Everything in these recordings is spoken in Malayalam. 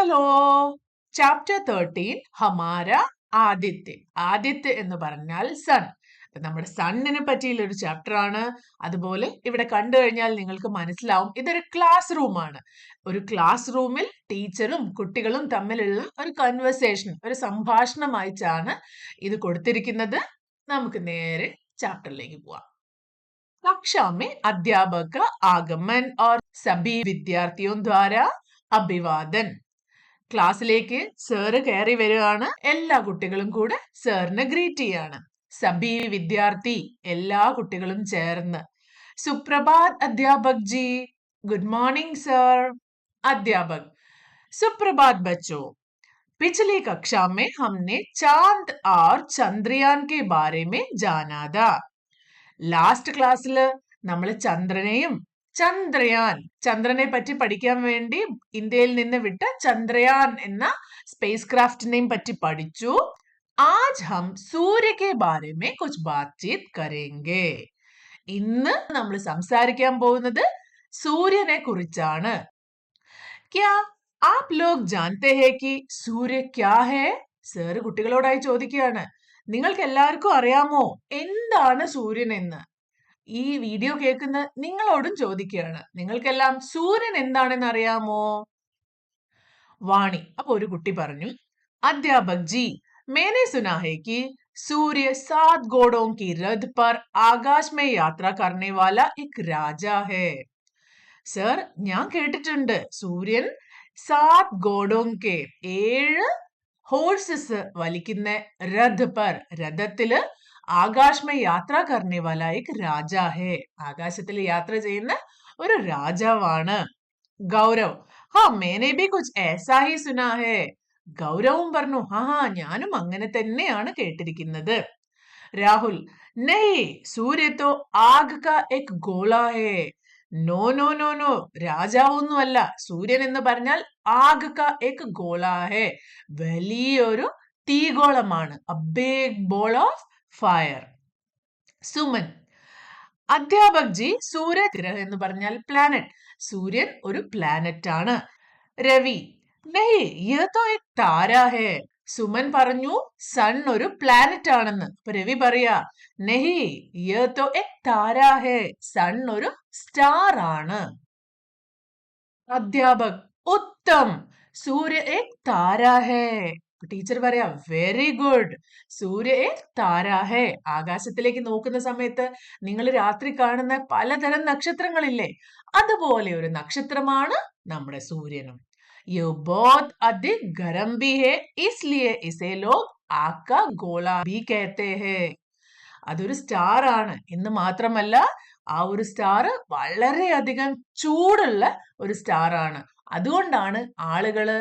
Hello, chapter 13 Hamara Aditya. ആദിത്യ എന്ന് പറഞ്ഞാൽ സൺ. നമ്മുടെ സണ്ണിനെ പറ്റിയുള്ള ഒരു ചാപ്റ്റർ ആണ്. അതുപോലെ ഇവിടെ കണ്ടു കഴിഞ്ഞാൽ നിങ്ങൾക്ക് മനസ്സിലാവും ഇതൊരു ക്ലാസ് റൂമാണ്. ഒരു ക്ലാസ് റൂമിൽ ടീച്ചറും കുട്ടികളും തമ്മിലുള്ള ഒരു കൺവെർസേഷൻ, ഒരു സംഭാഷണമായിട്ടാണ് ഇത് കൊടുത്തിരിക്കുന്നത്. നമുക്ക് നേരെ ചാപ്റ്ററിലേക്ക് പോവാം. कक्षा में अध्यापक का आगमन और सभी विद्यार्थियों द्वारा അഭിവാദൻ. ക്ലാസ്സിലേക്ക് സാറ് കയറി വരികയാണ്. എല്ലാ കുട്ടികളും കൂടെ സാറിനെ ഗ്രീറ്റ് ചെയ്യാണ്. സബി വിദ്യാർത്ഥി, എല്ലാ കുട്ടികളും ചേർന്ന്. സുപ്രഭാത് അധ്യാപക് ജി. Good morning sir. अध्यापक, सुप्रभात बच्चों. पिछली कक्षा में हमने चांद और चंद्रयान के बारे में जाना था. ലാസ്റ്റ് ക്ലാസ്സില് നമ്മൾ ചന്ദ്രനെ പറ്റി പഠിക്കാൻ വേണ്ടി ഇന്ത്യയിൽ നിന്ന് വിട്ട ചന്ദ്രയാൻ എന്ന സ്പേസ് ക്രാഫ്റ്റിനെയും പറ്റി പഠിച്ചു. ആജ് ഹം സൂര്യ കെ ബാരെ മേ കുച്ച് ബാത്ചീത് കരേംഗെ. ഇന്ന് നമ്മൾ സംസാരിക്കാൻ പോകുന്നത് സൂര്യനെ കുറിച്ചാണ്. ക്യാ ആപ് ലോഗ് ജാൻതേ ഹേ കി സൂര്യ ക്യാ ഹേ? സർ കുട്ടികളോടായി ചോദിക്കുകയാണ്. നിങ്ങൾക്ക് എല്ലാവർക്കും അറിയാമോ എന്താണ് സൂര്യൻ എന്ന്? ഈ വീഡിയോ കേൾക്കുന്ന നിങ്ങളോടും ചോദിക്കുകയാണ്. നിങ്ങൾക്കെല്ലാം സൂര്യൻ എന്താണെന്ന് അറിയാമോ? വാണി. അപ്പൊ ഒരു കുട്ടി പറഞ്ഞു, അധ്യാപക് ജി, मैंने सुना है कि सूर्य 7 घोड़ों की रथ पर आकाश में यात्रा करने वाला एक राजा है. സർ, ഞാൻ കേട്ടിട്ടുണ്ട് സൂര്യൻ 7 घोड़ों के 7 ഹോഴ്സസ് വലിക്കുന്ന രഥത്തില് ആകാശമേ യാത്ര കർണേ വാല ഏക് രാജാ ഹേ. ആകാശത്തിൽ യാത്ര ചെയ്യുന്ന ഒരു രാജാവാണ്. ഗൗരവ്, ഹാ മേനെ ഭി കുച്ച് ऐसा ही सुना है. ഗൗരവും പറഞ്ഞു, ഹാ ഞാനും അങ്ങനെ തന്നെയാണ് കേട്ടിരിക്കുന്നത്. രാഹുൽ, नहीं सूर्य तो आग का एक गोला है. നോ നോ നോ നോ, രാജാവൊന്നുമല്ല. സൂര്യൻ എന്ന് പറഞ്ഞാൽ ആഗ് കാ ഏക് ഗോള ഹേ, വലിയൊരു തീഗോളമാണ്. A big ball of fire. Suman, അധ്യാപക് ജി, സൂര്യഗ്രഹം എന്ന് പറഞ്ഞാൽ പ്ലാനറ്റ്. സൂര്യൻ ഒരു പ്ലാനറ്റ് ആണ്. രവി, നഹി യഹ് തോ ഏക് താരാ ഹേ. സുമൻ പറഞ്ഞു സൺ ഒരു പ്ലാനറ്റ് ആണെന്ന്. അപ്പൊ രവി പറയാ, നഹി യഹ് തോ ഏക് താരാ ഹേ, സൺ ഒരു സ്റ്റാർ ആണ്. അധ്യാപക്, ഉത്തം, സൂര്യ ഏക് താരാ ഹേ. ടീച്ചർ പറയാ, വെരി ഗുഡ്, സൂര്യ ഏക് താരാ ഹേ. ആകാശത്തിലേക്ക് നോക്കുന്ന സമയത്ത് നിങ്ങൾ രാത്രി കാണുന്ന പലതരം നക്ഷത്രങ്ങളില്ലേ, അതുപോലെ ഒരു നക്ഷത്രമാണ് നമ്മുടെ സൂര്യനും. ये बहुत अधिक गर्म भी है, इसलिए इसे लोग आग का गोला भी कहते हैं. അതൊരു സ്റ്റാർ ആണ് എന്ന് മാത്രമല്ല, ആ ഒരു സ്റ്റാർ വളരെയധികം ചൂടുള്ള ഒരു സ്റ്റാർ ആണ്. അതുകൊണ്ടാണ് ആളുകള്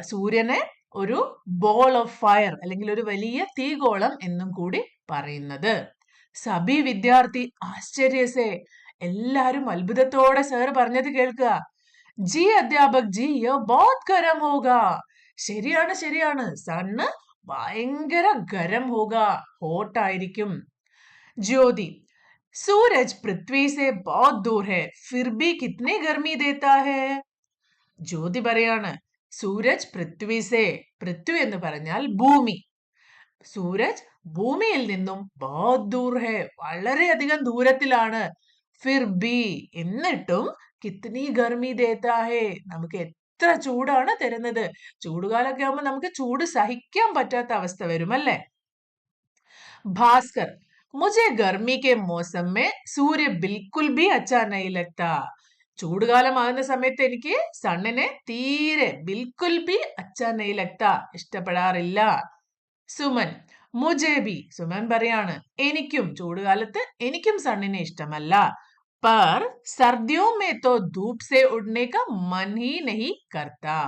സൂര്യനെ ഒരു ബോൾ ഓഫ് ഫയർ അല്ലെങ്കിൽ ഒരു വലിയ തീഗോളം എന്നും കൂടി പറയുന്നത്. സബി വിദ്യാർത്ഥി ആശ്ചര്യസേ, എല്ലാരും അത്ഭുതത്തോടെ സാർ പറഞ്ഞത് കേൾക്കുക. ജി അധ്യാപക് ജി, യേ ബഹുത് ഗരം ഹോഗാ. ശരിയാണ്, സണ്ണ് ഭയങ്കര ഗരം ഹോഗാ, ഹോട്ട് ആയിരിക്കും. ജ്യോതി, സൂരജ് പൃഥ്വി സെ ബഹുത് ദൂർ ഹേ, ഫിർ ഭി കിത്നി ഗർമി ദേതാ ഹേ. ജ്യോതി പറയാണ്, സൂരജ് പൃഥ്വി എന്ന് പറഞ്ഞാൽ ഭൂമി. സൂരജ് ഭൂമിയിൽ നിന്നും ബഹുത് ദൂർ ഹേ, വളരെയധികം ദൂരത്തിലാണ്. ഫിർ ഭി, എന്നിട്ടും കിത്നി ഗർമി ദേതാ ഹേ, നമുക്ക് എത്ര ചൂടാണ് തരുന്നത്. ചൂടുകാലൊക്കെ ആവുമ്പോ നമുക്ക് ചൂട് സഹിക്കാൻ പറ്റാത്ത അവസ്ഥ വരും അല്ലേ. ഭാസ്കർ, മുझे गर्मी के मौसम में सूर्य बिल्कुल भी अच्छा नहीं लगता. ചൂടുകാലമാകുന്ന സമയത്ത് എനിക്ക് സണ്ണിനെ തീരെ ബിൽക്കുൽ ബി അച്ഛാ നെയ് ലഗ്ത, ഇഷ്ടപ്പെടാറില്ല. സുമൻ, മുझे भी, സുമൻ പറയാണ്, എനിക്കും ചൂടുകാലത്ത് എനിക്കും സണ്ണിനെ ഇഷ്ടമല്ല. पर सर्दियों में तो धूप से उड़ने का मन ही नहीं करता.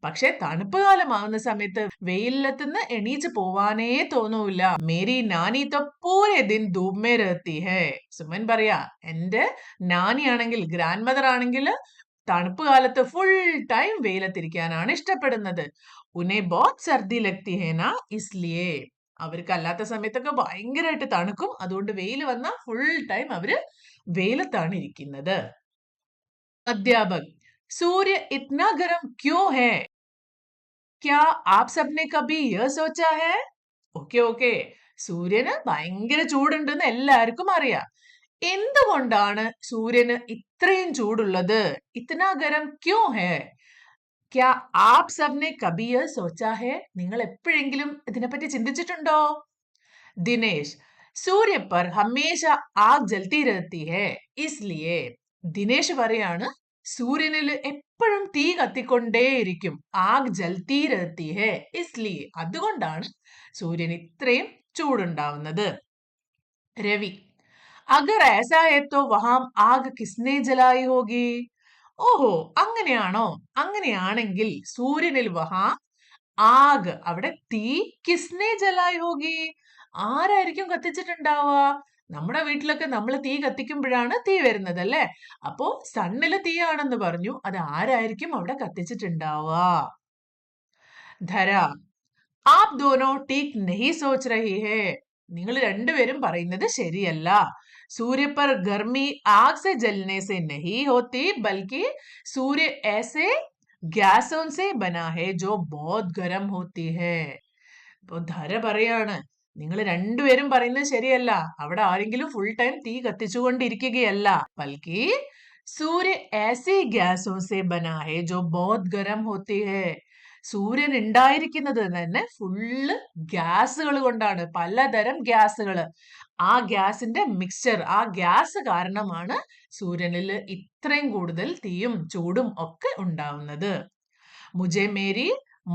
പക്ഷെ തണുപ്പ് കാലമാകുന്ന സമയത്ത് വെയിലത്തുനിന്ന് എണീച്ച് പോവാനേ തോന്നൂല. മേരി നാനി തോ പൂരെ ദിൻ ധൂപ് മേ രഹത്തി ഹേ. സുമൻ പറയാ, എന്റെ നാനി ആണെങ്കിൽ, ഗ്രാൻഡ് മദർ ആണെങ്കിൽ തണുപ്പ് കാലത്ത് ഫുൾ ടൈം വെയിലത്തിരിക്കാനാണ് ഇഷ്ടപ്പെടുന്നത്. ഉനെ ബഹുത് സർദി ലഗ്തി ഹേ നാ, ഇസ്ലിയേ. അവർക്ക് അല്ലാത്ത സമയത്തൊക്കെ ഭയങ്കരമായിട്ട് തണുക്കും. അതുകൊണ്ട് വെയിൽ വന്ന ഫുൾ ടൈം അവര് വെയിലത്താണ് ഇരിക്കുന്നത്. അധ്യാപക്, സൂര്യ ഇത്നാ ഗരം ക്യോ ഹേ? क्या आप सबने कभी यह सोचा है? ഓക്കെ ഓക്കെ, സൂര്യന് ഭയങ്കര ചൂടുണ്ടെന്ന് എല്ലാവർക്കും അറിയാം. എന്തുകൊണ്ടാണ് സൂര്യന് ഇത്രയും ചൂടുള്ളത്? ഇത്തനാ ഗരം ക്യോ ഹേ? ക്യാ ആപ് സബ്നെ കബി യഹ് സോച്ചാ ഹേ? നിങ്ങൾ എപ്പോഴെങ്കിലും ഇതിനെപ്പറ്റി ചിന്തിച്ചിട്ടുണ്ടോ? ദിനേശ്, सूर्य पर हमेशा आग जलती रहती है इसलिए. ദിനേശ് പറയാണ്, സൂര്യനിൽ എപ്പോഴും തീ കത്തിക്കൊണ്ടേയിരിക്കും. ആഗ് ജൽത്തി രഹത്തി ഹെ ഇസ്ലിയെ, അതുകൊണ്ടാണ് സൂര്യൻ ഇത്രയും ചൂടുണ്ടാവുന്നത്. രവി, അഗർ ऐसा है तो वहां आग किसने जलाई होगी? ഓഹോ, അങ്ങനെയാണോ? അങ്ങനെയാണെങ്കിൽ സൂര്യനിൽ വഹാ ആഗ്, അവിടെ തീ കിസ്നെ ജലായി ഹോഗി, ആരായിരിക്കും കത്തിച്ചിട്ടുണ്ടാവുക? നമ്മുടെ വീട്ടിലൊക്കെ നമ്മൾ തീ കത്തിക്കുമ്പോഴാണ് തീ വരുന്നത് അല്ലെ? അപ്പോ സണ്ണില് തീയാണെന്ന് പറഞ്ഞു, അത് ആരായിരിക്കും അവിടെ കത്തിച്ചിട്ടുണ്ടാവുക? ധര, ആപ് ദോനോ ടീക് നഹി സോച്ച് രഹി ഹേ. നിങ്ങൾ രണ്ടുപേരും പറയുന്നത് ശരിയല്ല. सूर्य पर गर्मी आग से जलने से नहीं होती बल्कि सूर्य ऐसे गैसों से बना है जो बहुत गर्म होती है. ഇപ്പൊ ധര പറയാണ്, നിങ്ങൾ രണ്ടുപേരും പറയുന്നത് ശരിയല്ല. അവിടെ ആരെങ്കിലും ഫുൾ ടൈം തീ കത്തിച്ചുകൊണ്ടിരിക്കുകയല്ല. ബൽക്കി സൂര്യ ऐसी गैसों से बना है जो बहुत गर्म होती है. സൂര്യൻ ഉണ്ടായിരിക്കുന്നത് തന്നെ ഫുള്ള് ഗ്യാസുകൾ കൊണ്ടാണ്, പലതരം ഗ്യാസുകൾ. ആ ഗ്യാസിന്റെ മിക്സ്ചർ, ആ ഗ്യാസ് കാരണമാണ് സൂര്യനിൽ ഇത്രയും കൂടുതൽ തീയും ചൂടും ഒക്കെ ഉണ്ടാവുന്നത്. മുജെ മേരി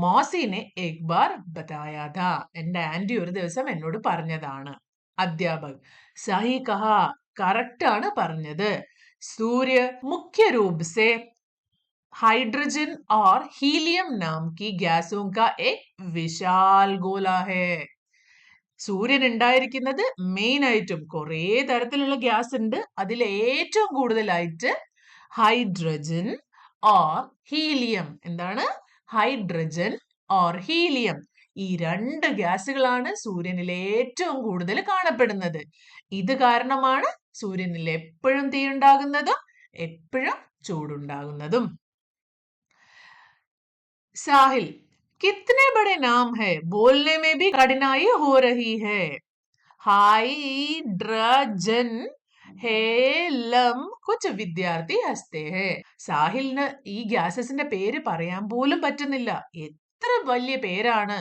മോസിനെ ഏക് ബാർ ബതായാ ഥാ. എന്റെ ആന്റി ഒരു ദിവസം എന്നോട് പറഞ്ഞതാണ്. അധ്യാപക്, സഹി കഹാ, കറക്റ്റ് ആണ് പറഞ്ഞത്. सूर्य मुख्य रूप से हाइड्रोजन और हीलियम नाम की गैसों का एक विशाल गोला है. സൂര്യൻ ഉണ്ടായിരിക്കുന്നത് മെയിൻ ആയിട്ടും കുറെ തരത്തിലുള്ള ഗ്യാസ് ഉണ്ട്. അതിൽ ഏറ്റവും കൂടുതലായിട്ട് ഹൈഡ്രജൻ ഓർ ഹീലിയം. എന്താണ്? Hydrogen or helium. ഈ രണ്ട് ഗ്യാസുകളാണ് സൂര്യനിൽ ഏറ്റവും കൂടുതൽ കാണപ്പെടുന്നത്. ഇത് കാരണമാണ് സൂര്യനിൽ എപ്പോഴും തീ ഉണ്ടാകുന്നതും എപ്പോഴും ചൂടുണ്ടാകുന്നതും. साहिल, कितने बड़े नाम है, बोलने में भी कठिनाई हो रही है. हाइड्रजन, ഹേലം. കുച്ച് വിദ്യാർത്ഥി ഹസ്തേ ഹേ. സാഹിലിന് ഈ ഗ്യാസസിന്റെ പേര് പറയാൻ പോലും പറ്റുന്നില്ല. എത്ര വലിയ പേരാണ്.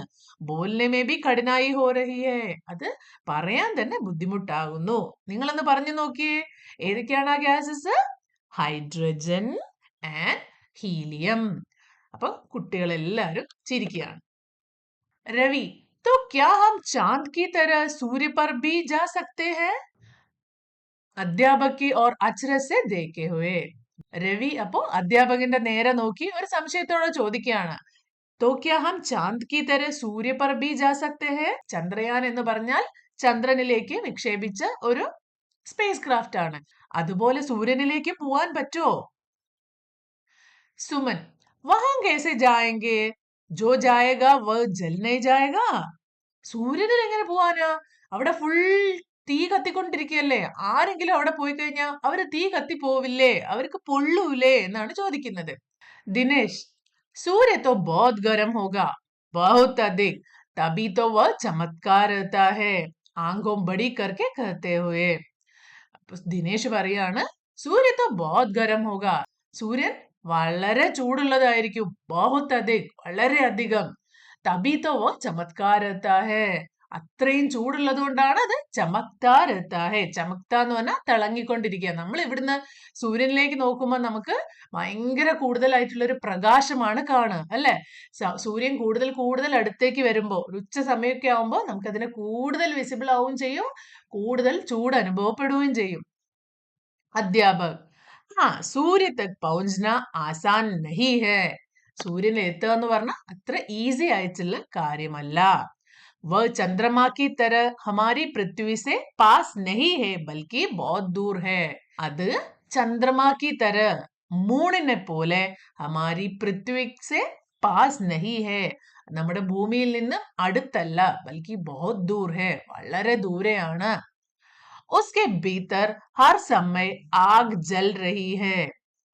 ബോൽനെ മേ ബി കഠിനായി ഹോ രഹി ഹേ. അത് പറയാൻ തന്നെ ബുദ്ധിമുട്ടാകുന്നു. നിങ്ങളൊന്ന് പറഞ്ഞു നോക്കിയേ, ഏതൊക്കെയാണ് ആ ഗ്യാസസ്? Hydrogen and helium. അപ്പൊ കുട്ടികളെല്ലാരും ചിരിക്കുകയാണ്. രവി, तो क्या हम चांद की तरह सूर्य पर भी जा सकते हैं? അധ്യാപക് ഓർ അച്ഛരസെ ദേखे हुए. രവി അപ്പോ അധ്യാപകന്റെ നേരെ നോക്കി ഒരു സംശയത്തോടെ ചോദിക്കുകയാണ്, तो क्या हम चांद की तरह सूर्य पर भी जा सकते हैं? ചന്ദ്രയാൻ എന്ന് പറഞ്ഞാൽ ചന്ദ്രനിലേക്ക് വിക്ഷേപിച്ച ഒരു സ്പേസ് ക്രാഫ്റ്റ് ആണ്. അതുപോലെ സൂര്യനിലേക്ക് പോവാൻ പറ്റുമോ? സുമൻ, वहां कैसे जाएंगे? जो जाएगा वह जल नहीं जाएगा. സൂര്യനിൽ എങ്ങനെ പോവാനാ? അവിടെ ഫുൾ തീ കത്തിക്കൊണ്ടിരിക്കുകയല്ലേ. ആരെങ്കിലും അവിടെ പോയി കഴിഞ്ഞാൽ അവര് തീ കത്തി പോവില്ലേ? അവർക്ക് പൊള്ളൂലേ എന്നാണ് ചോദിക്കുന്നത്. ദിനേശ്, सूर्य तो बहुत गर्म होगा, बहुत अधिक, तभी तो वह चमत्कार रहता है, आंखों बड़ी करके कहते हुए. ദിനേശ് പറയാണ്, സൂര്യ तो बहुत गर्म होगा. സൂര്യൻ വളരെ ചൂടുള്ളതായിരിക്കും. बहुत अधिक, വളരെ അധികം. തബി തോ വോ ചമത്കാർ रहता है. അത്രയും ചൂടുള്ളത് കൊണ്ടാണ് അത് ചമക്താ रहता है. ചമക്ത എന്ന് പറഞ്ഞാൽ തിളങ്ങിക്കൊണ്ടിരിക്കുക. നമ്മൾ ഇവിടുന്ന് സൂര്യനിലേക്ക് നോക്കുമ്പോൾ നമുക്ക് ഭയങ്കര കൂടുതലായിട്ടുള്ള ഒരു പ്രകാശമാണ് കാണുക അല്ലെ? സൂര്യൻ കൂടുതൽ കൂടുതൽ അടുത്തേക്ക് വരുമ്പോൾ, ഒരു ഉച്ച സമയമൊക്കെ ആവുമ്പോൾ നമുക്ക് അതിനെ കൂടുതൽ വിസിബിൾ ആവുകയും ചെയ്യും, കൂടുതൽ ചൂട് അനുഭവപ്പെടുകയും ചെയ്യും. അധ്യാപക്, हाँ सूर्य तक पहुंचना आसान नहीं है. സൂര്യനിൽ എത്തുക എന്ന് പറഞ്ഞാൽ അത്ര ഈസി ആയിട്ടുള്ള കാര്യമല്ല. वह चंद्रमा की तरह हमारी पृथ्वी से पास नहीं है बल्कि बहुत दूर है. അത് ചന്ദ്രമാ की तरह, മൂണിനെ പോലെ, हमारी पृथ्वी से पास नहीं है, നമ്മുടെ ഭൂമിയിൽ നിന്ന് അടുത്തല്ല, ബൽക്കി बहुत दूर है, വളരെ ദൂരെയാണ്. उसके भीतर हर समय आग जल रही है.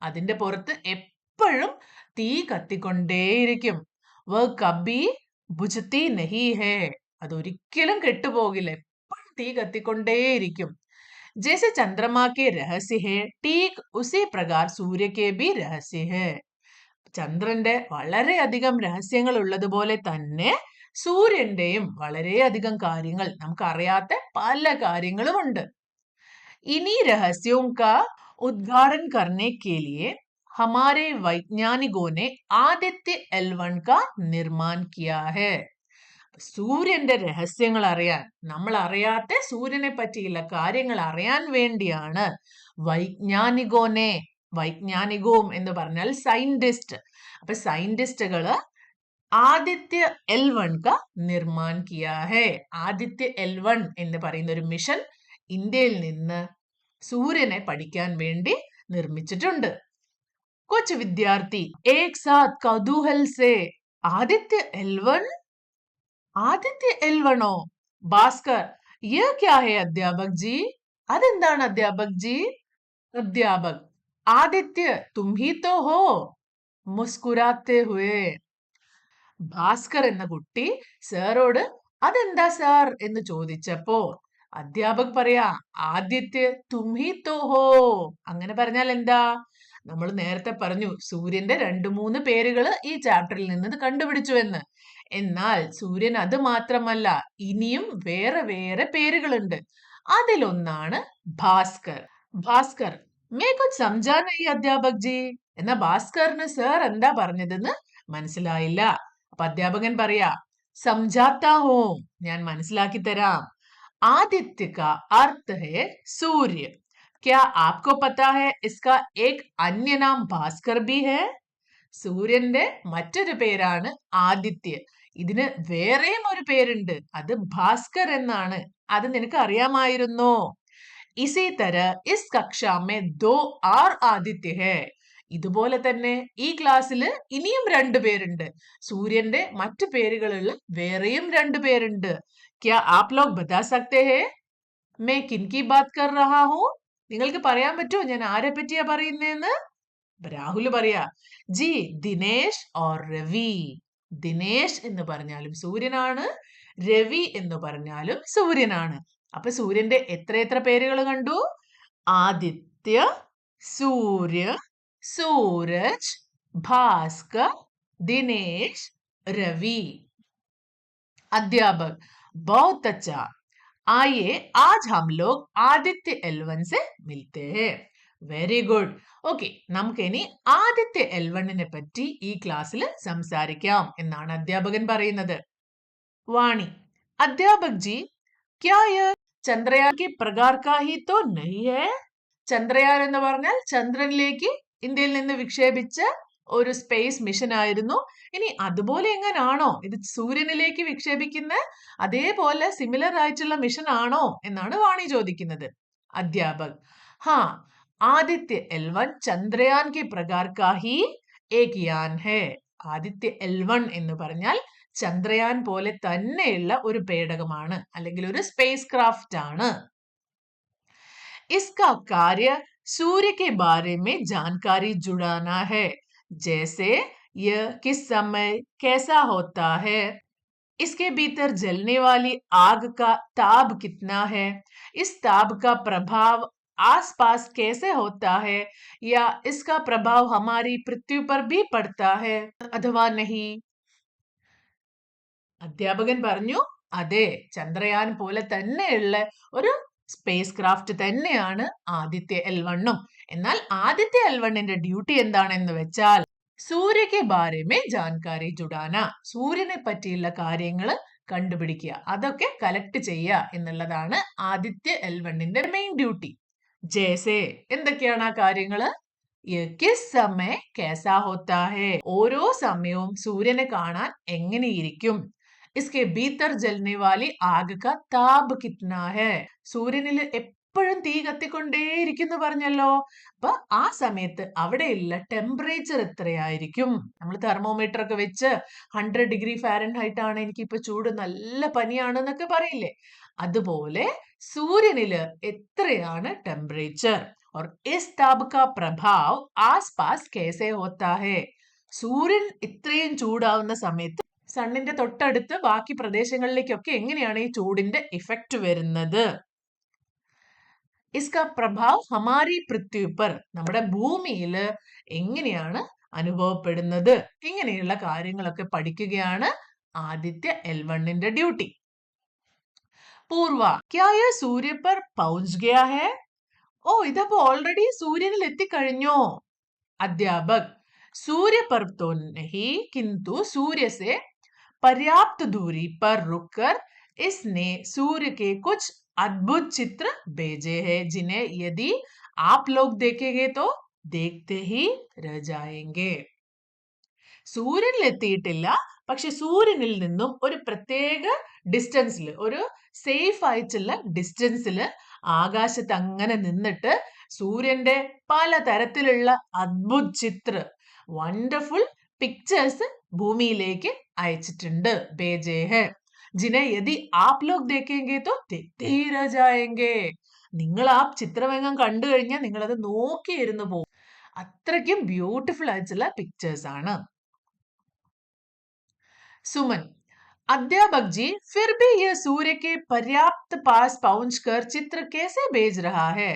അതിന്റെ പുറത്ത് എപ്പോഴും തീ കത്തിക്കൊണ്ടേയിരിക്കും. വ കബി ബുജ്തി നഹി ഹേ. അതൊരിക്കലും കെട്ടുപോകില്ല, എപ്പോഴും തീ കത്തിക്കൊണ്ടേയിരിക്കും. जैसे चंद्रमा के रहस्य है ठीक उसी प्रकार सूर्य के भी रहस्य है. ചന്ദ്രന്റെ വളരെയധികം രഹസ്യങ്ങൾ ഉള്ളതുപോലെ തന്നെ സൂര്യന്റെയും വളരെയധികം കാര്യങ്ങൾ, നമുക്കറിയാത്ത പല കാര്യങ്ങളുമുണ്ട്. इन्हीं रहस्यों का उद्घाटन करने के लिए हमारे वैज्ञानिकों ने आदित्य L1 का निर्माण किया है. സൂര്യന്റെ രഹസ്യങ്ങൾ അറിയാൻ, നമ്മൾ അറിയാത്ത സൂര്യനെ പറ്റിയുള്ള കാര്യങ്ങൾ അറിയാൻ വേണ്ടിയാണ് വൈജ്ഞാനികോനെ, വൈജ്ഞാനികവും എന്ന് പറഞ്ഞാൽ സയന്റിസ്റ്റ്, അപ്പൊ സയന്റിസ്റ്റുകള് ആദിത്യ L1 का निर्माण किया है. ആദിത്യ L1 എന്ന് പറയുന്ന ഒരു മിഷൻ ഇന്ത്യയിൽ നിന്ന് സൂര്യനെ പഠിക്കാൻ വേണ്ടി നിർമ്മിച്ചിട്ടുണ്ട്. कुछ विद्यार्थी एक साथ कौतूहल से आदित्य L1, ആദിത്യ L1 ഓ, ഭാസ്കർ, ये क्या है अध्यापक जी? അതെന്താണ് അധ്യാപക് ജി? അധ്യാപക്, ആദിത്യ തും ഹി തോ ഹോ, മുസ്കുരാത്തെ ഹുവേ. ഭാസ്കർ എന്ന കുട്ടി സാറോട് അതെന്താ സാർ എന്ന് ചോദിച്ചപ്പോ അധ്യാപക് പറയാ, ആദിത്യ തും ഹി തോ ഹോ. അങ്ങനെ പറഞ്ഞാൽ എന്താ? നമ്മൾ നേരത്തെ പറഞ്ഞു സൂര്യന്റെ 2-3 പേരുകൾ ഈ ചാപ്റ്ററിൽ നിന്ന് കണ്ടുപിടിച്ചു എന്ന്. എന്നാൽ സൂര്യൻ അത് മാത്രമല്ല, ഇനിയും വേറെ വേറെ പേരുകളുണ്ട്. അതിലൊന്നാണ് ഭാസ്കർ. ഭാസ്കർ, മേ കുച്ച് സംജാ നഹീ അധ്യാപക് ജി. എന്നാ ഭാസ്കറിന് സാർ എന്താ പറഞ്ഞതെന്ന് മനസ്സിലായില്ല. അപ്പൊ അധ്യാപകൻ പറയാ, സംജാത്താ ഹോ, ഞാൻ മനസ്സിലാക്കി തരാം. आदित्य का अर्थ है सूर्य. क्या आपको पता है इसका एक अन्य नाम भास्कर भी है? സൂര്യന്റെ മറ്റൊരു പേരാണ് ആദിത്യ. ഇതിന് വേറെയും ഒരു പേരുണ്ട്, അത് ഭാസ്കർ എന്നാണ്. അത് നിനക്ക് അറിയാമായിരുന്നോ? ഇസി തര ഇസ് കക്ഷാ മേ 2 और ആദിത്യ ഹേ. ഇതുപോലെ തന്നെ ഈ ക്ലാസ്സിൽ ഇനിയും 2 പേരുണ്ട്. സൂര്യന്റെ മറ്റു പേരുകളുള്ള വേറെയും 2 പേരുണ്ട്. क्या आप लोग बता सकते हैं मैं किनकी बात कर रहा हूँ? നിങ്ങൾക്ക് പറയാൻ പറ്റുമോ ഞാൻ ആരെ പറ്റിയാ പറയുന്നേന്ന്? രാഹുൽ പറയാ, ജി ദിനേശ് ഓർ രവി. ദിനേശ് എന്ന് പറഞ്ഞാലും സൂര്യനാണ്, രവി എന്ന് പറഞ്ഞാലും സൂര്യനാണ്. അപ്പൊ സൂര്യന്റെ എത്ര പേരുകൾ കണ്ടു? ആദിത്യ, സൂര്യ, സൂരജ്, ഭാസ്കർ, ദിനേശ്, രവി. അധ്യാപക്, बहुत अच्छा. आइए आज हम लोग आदित्य L1 से मिलते हैं. Very good. ഓക്കെ, നമുക്ക് ഇനി ആദിത്യ L1നെ പറ്റി ഈ ക്ലാസ്സിൽ സംസാരിക്കാം എന്നാണ് അധ്യാപകൻ പറയുന്നത്. വാണി, അധ്യാപക് ജി, क्या यह ചന്ദ്രയാൻ की प्रकार का ही तो नहीं है? ചന്ദ്രയാൻ എന്ന് പറഞ്ഞാൽ ചന്ദ്രനിലേക്ക് ഇന്ത്യയിൽ നിന്ന് വിക്ഷേപിച്ച ഒരു സ്പേസ് മിഷൻ ആയിരുന്നു. ഇനി അതുപോലെ എങ്ങനാണോ ഇത് സൂര്യനിലേക്ക് വിക്ഷേപിക്കുന്ന അതേപോലെ സിമിലർ ആയിട്ടുള്ള മിഷൻ ആണോ എന്നാണ് വാണി ചോദിക്കുന്നത്. അധ്യാപക്, ഹാ, ആദിത്യ L1 ചന്ദ്രയാൻ കി പ്രകാർ കാ ഹി ഏക് യാൻ ഹേ. ആദിത്യ L1 എന്ന് പറഞ്ഞാൽ ചന്ദ്രയാൻ പോലെ തന്നെയുള്ള ഒരു പേടകമാണ്, അല്ലെങ്കിൽ ഒരു സ്പേസ് ക്രാഫ്റ്റ് ആണ്. इसका कार्य सूर्य के बारे में जानकारी जुड़ाना है. जैसे यह किस समय कैसा होता है, इसके भीतर जलने वाली आग का ताप कितना है, इस ताप का प्रभाव आसपास कैसे होता है, या इसका प्रभाव हमारी पृथ्वी पर भी पड़ता है अथवा नहीं. അധ്യാപകൻ പറഞ്ഞു, അതെ, ചന്ദ്രയാൻ പോലെ തന്നെയുള്ള ഒരു സ്പേസ് ക്രാഫ്റ്റ് തന്നെയാണ് ആദിത്യ L1ഉം. എന്നാൽ ആദിത്യ L1ന്റെ ഡ്യൂട്ടി എന്താണെന്ന് വെച്ചാൽ സൂര്യക്ക് ബാരമേ ജാൻകാരി ജുഡാന, സൂര്യനെ പറ്റിയുള്ള കാര്യങ്ങൾ കണ്ടുപിടിക്കുക, അതൊക്കെ കളക്ട് ചെയ്യുക എന്നുള്ളതാണ് ആദിത്യ L1ന്റെ മെയിൻ ഡ്യൂട്ടി. ജേസേ, എന്തൊക്കെയാണ് ആ കാര്യങ്ങള്? കിസ് സമയ കേസാ ഹോത്താ ഹേ, ഓരോ സമയവും സൂര്യനെ കാണാൻ എങ്ങനെയിരിക്കും. इसके भीतर जलने वाली आग का ताप कितना है, സൂര്യനിൽ എപ്പോഴും തീ കത്തിക്കൊണ്ടേയിരിക്കുന്നു പറഞ്ഞല്ലോ. അപ്പൊ ആ സമയത്ത് അവിടെയുള്ള ടെമ്പറേച്ചർ എത്രയായിരിക്കും? നമ്മൾ തെർമോമീറ്റർ ഒക്കെ വെച്ച് 100 ഡിഗ്രി ഫാരൻഹൈറ്റ് ആണ്, എനിക്കിപ്പോ ചൂട്, നല്ല പനിയാണ് എന്നൊക്കെ പറയില്ലേ, അതുപോലെ സൂര്യനില് എത്രയാണ് ടെമ്പറേച്ചർ? और इस ताप का प्रभाव आसपास कैसे होता है, സൂര്യൻ ഇത്രയും ചൂടാവുന്ന സമയത്ത് സണ്ണിന്റെ തൊട്ടടുത്ത് ബാക്കി പ്രദേശങ്ങളിലേക്കൊക്കെ എങ്ങനെയാണ് ഈ ചൂടിന്റെ ഇഫക്റ്റ് വരുന്നത്? ഇസ്കാ പ്രഭാവ് ഹമാരി പൃഥ്വി പർ, നമ്മുടെ ഭൂമിയിൽ എങ്ങനെയാണ് അനുഭവപ്പെടുന്നത്? ഇങ്ങനെയുള്ള കാര്യങ്ങളൊക്കെ പഠിക്കുകയാണ് ആദിത്യ L1ന്റെ ഡ്യൂട്ടി. പൂർവ, ക്യാ യേ സൂര്യ പർ പहुंच गया है? ഓ, ഇതപ്പോ ഓൾറെഡി സൂര്യനിൽ എത്തിക്കഴിഞ്ഞോ? अध्यापक, सूर्य पर तो नहीं, किंतु सूर्य से पर्याप्त दूरी पर रुककर इसने सूर्य के कुछ अद्भुत चित्र भेजे हैं, जिन्हें यदि आप लोग देखेंगे तो देखते ही रह जाएंगे. സൂര്യനിൽ എത്തിയിട്ടില്ല, പക്ഷെ സൂര്യനിൽ നിന്നും ഒരു പ്രത്യേക ഡിസ്റ്റൻസിൽ, ഒരു സേഫ് ആയിട്ടുള്ള ഡിസ്റ്റൻസിൽ ആകാശത്ത് അങ്ങനെ നിന്നിട്ട് സൂര്യന്റെ പലതരത്തിലുള്ള അദ്ഭുത ചിത്ര, വണ്ടർഫുൾ പിക്ചേഴ്സ് ഭൂമിയിലേക്ക് അയച്ചിട്ടുണ്ട്. भेजे हैं, जिन्हें यदि आप लोग देखेंगे तो देखते ही रह जाएंगे. നിങ്ങൾ ആ ചിത്രമെങ്ങാൻ കണ്ടു കഴിഞ്ഞാൽ നിങ്ങൾ അത് നോക്കിയിരുന്നു പോകും. അത്രയ്ക്കും ബ്യൂട്ടിഫുൾ ആയിട്ടുള്ള പിക്ചേഴ്സ് ആണ്. सुमन, अध्यापक जी, फिर भी यह सूर्य के पर्याप्त पास पहुंचकर चित्र कैसे भेज रहा है?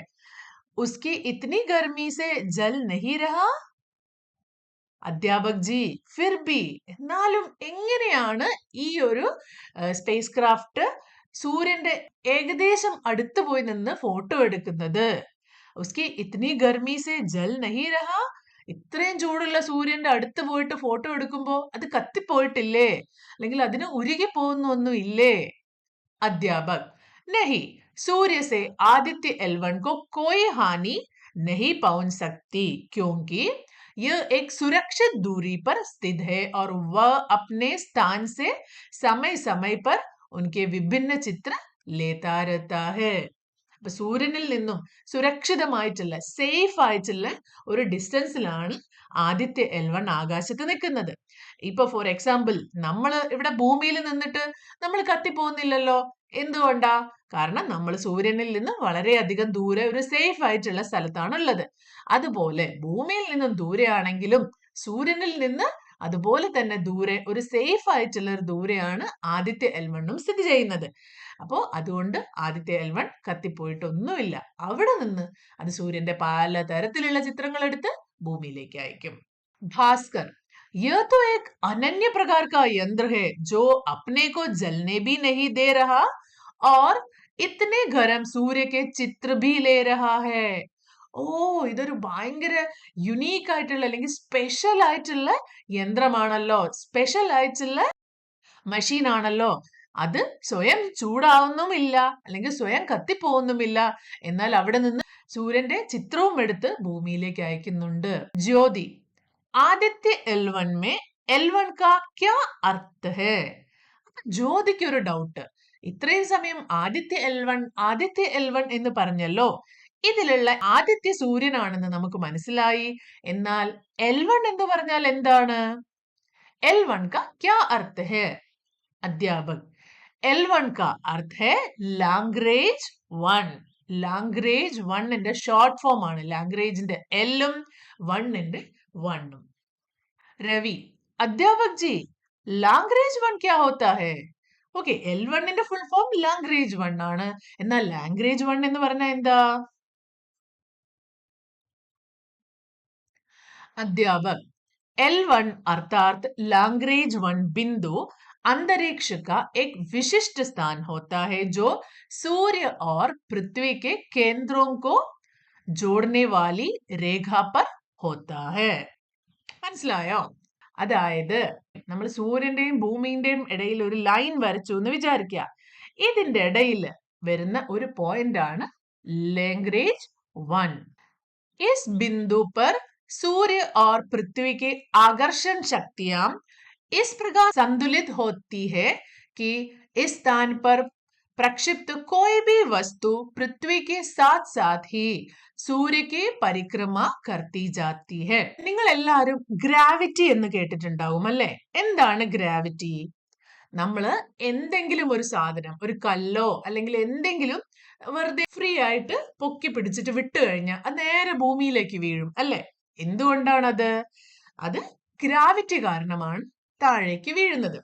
उसकी इतनी गर्मी से जल नहीं रहा? അധ്യാപക് ജി, ഫിർ ബി, എന്നാലും എങ്ങനെയാണ് ഈ ഒരു സ്പേസ് ക്രാഫ്റ്റ് സൂര്യന്റെ ഏകദേശം അടുത്ത് പോയി നിന്ന് ഫോട്ടോ എടുക്കുന്നത്? ഉസ്കി ഇത്നി ഗർമി സെ ജൽ നഹി രഹാ, ഇത്രയും ചൂടുള്ള സൂര്യന്റെ അടുത്ത് പോയിട്ട് ഫോട്ടോ എടുക്കുമ്പോ അത് കത്തിപ്പോയിട്ടില്ലേ, അല്ലെങ്കിൽ അതിന് ഉരുകി പോകുന്നൊന്നും ഇല്ലേ? अध्यापक, नहीं, सूर्य से आदित्य L1 को कोई हानि नहीं पहुंच सकती, क्योंकि यह एक सुरक्षित दूरी पर स्थित है और वह अपने स्थान से समय समय पर उनके विभिन्न चित्र लेता रहता है. അപ്പൊ സൂര്യനിൽ നിന്നും സുരക്ഷിതമായിട്ടുള്ള, സേഫ് ആയിട്ടുള്ള ഒരു ഡിസ്റ്റൻസിലാണ് ആദിത്യ L1 ആകാശത്ത് നിൽക്കുന്നത്. ഇപ്പൊ ഫോർ എക്സാമ്പിൾ, നമ്മൾ ഇവിടെ ഭൂമിയിൽ നിന്നിട്ട് നമ്മൾ കത്തിപ്പോകുന്നില്ലല്ലോ. എന്തുകൊണ്ടാ? കാരണം നമ്മൾ സൂര്യനിൽ നിന്ന് വളരെയധികം ദൂരെ ഒരു സേഫ് ആയിട്ടുള്ള സ്ഥലത്താണ് ഉള്ളത്. അതുപോലെ ഭൂമിയിൽ നിന്നും ദൂരെയാണെങ്കിലും സൂര്യനിൽ നിന്ന് അതുപോലെ തന്നെ ദൂരെ ഒരു സേഫ് ആയിട്ടുള്ള ഒരു ദൂരെയാണ് ആദിത്യ L1 സ്ഥിതി ചെയ്യുന്നത്. അപ്പോ അതുകൊണ്ട് ആദിത്യ L1 കത്തിപ്പോയിട്ടൊന്നുമില്ല. അവിടെ നിന്ന് അത് സൂര്യന്റെ പലതരത്തിലുള്ള ചിത്രങ്ങൾ എടുത്ത് ഭൂമിയിലേക്ക് അയക്കും. ഭാസ്കർ, यह तो एक अनन्य प्रकार का यंत्र है जो अपने को जलने भी नहीं दे रहा और इतने गर्म सूर्य के चित्र भी ले रहा है. ഓ, ഇതൊരു ഭയങ്കര യുണീക്ക് ആയിട്ടുള്ള അല്ലെങ്കിൽ സ്പെഷ്യൽ ആയിട്ടുള്ള യന്ത്രമാണല്ലോ, സ്പെഷ്യൽ ആയിട്ടുള്ള മെഷീൻ ആണല്ലോ. അത് സ്വയം ചൂടാവുന്നുമില്ല, അല്ലെങ്കിൽ സ്വയം കത്തിപ്പോകുന്നുമില്ല, എന്നാൽ അവിടെ നിന്ന് സൂര്യന്റെ ചിത്രവും എടുത്ത് ഭൂമിയിലേക്ക് അയക്കുന്നുണ്ട്. ജ്യോതി, ആദിത്യ L1 में L1 का क्या अर्थ है? ജ്യോതിക്ക് ഒരു ഡൗട്ട്. ഇത്രയും സമയം ആദിത്യ L1 എന്ന് പറഞ്ഞല്ലോ, ഇതിലുള്ള ആദിത്യ സൂര്യനാണെന്ന് നമുക്ക് മനസ്സിലായി. എന്നാൽ L1 എന്ന് പറഞ്ഞാൽ എന്താണ്? L1 का क्या अर्थ है? अध्यापक, L1 का अर्थ है ലാംഗ്വേജ് 1. ലാംഗ്വേജ് 1ന്റെ ഷോർട്ട് ഫോം ആണ്. ലാംഗ്വേജിന്റെ L-ഉം 1ന്റെ 1ഉം. രവി, अध्यापक जी, ലാംഗ്വേജ് 1 क्या होता है? ഓക്കെ, L1ന്റെ ഫുൾ ഫോം ലാംഗ്വേജ് 1 ആണ്. എന്നാൽ ലാംഗ്വേജ് 1 എന്ന് പറഞ്ഞാൽ എന്താ? अध्यापक, L1 अर्थात लैंग्वेज 1 बिंदु अंतरिक्ष का एक विशिष्ट स्थान होता है जो सूर्य और पृथ्वी के केंद्रों को जोड़ने वाली रेखा पर होता है. മനസ്സിലായോ? അതായത് നമ്മൾ സൂര്യന്റെയും ഭൂമിന്റെയും ഇടയിൽ ഒരു ലൈൻ വരച്ചു എന്ന് വിചാരിക്കുക. ഇതിന്റെ ഇടയിൽ വരുന്ന ഒരു പോയിന്റ് ആണ് ലैंग्वेज 1. इस बिंदु पर सूर्य और पृथ्वी की आकर्षण शक्तियां इस प्रकार संतुलित होती है कि इस स्थान पर प्रक्षिप्त कोई भी वस्तु पृथ्वी के साथ साथ ही सूर्य की परिक्रमा करती जाती है. നിങ്ങൾ എല്ലാവരും ഗ്രാവിറ്റി എന്ന് കേട്ടിട്ടുണ്ടാവും അല്ലേ? എന്താണ് ഗ്രാവിറ്റി? നമ്മള് എന്തെങ്കിലും ഒരു സാധനം, ഒരു കല്ലോ അല്ലെങ്കിൽ എന്തെങ്കിലും വെറുതെ ഫ്രീ ആയിട്ട് പൊക്കി പിടിച്ചിട്ട് വിട്ടു കഴിഞ്ഞാൽ അത് നേരെ ഭൂമിയിലേക്ക് വീഴും അല്ലേ? എന്തുകൊണ്ടാണത്? അത് ഗ്രാവിറ്റി കാരണമാണ് താഴേക്ക് വീഴുന്നത്.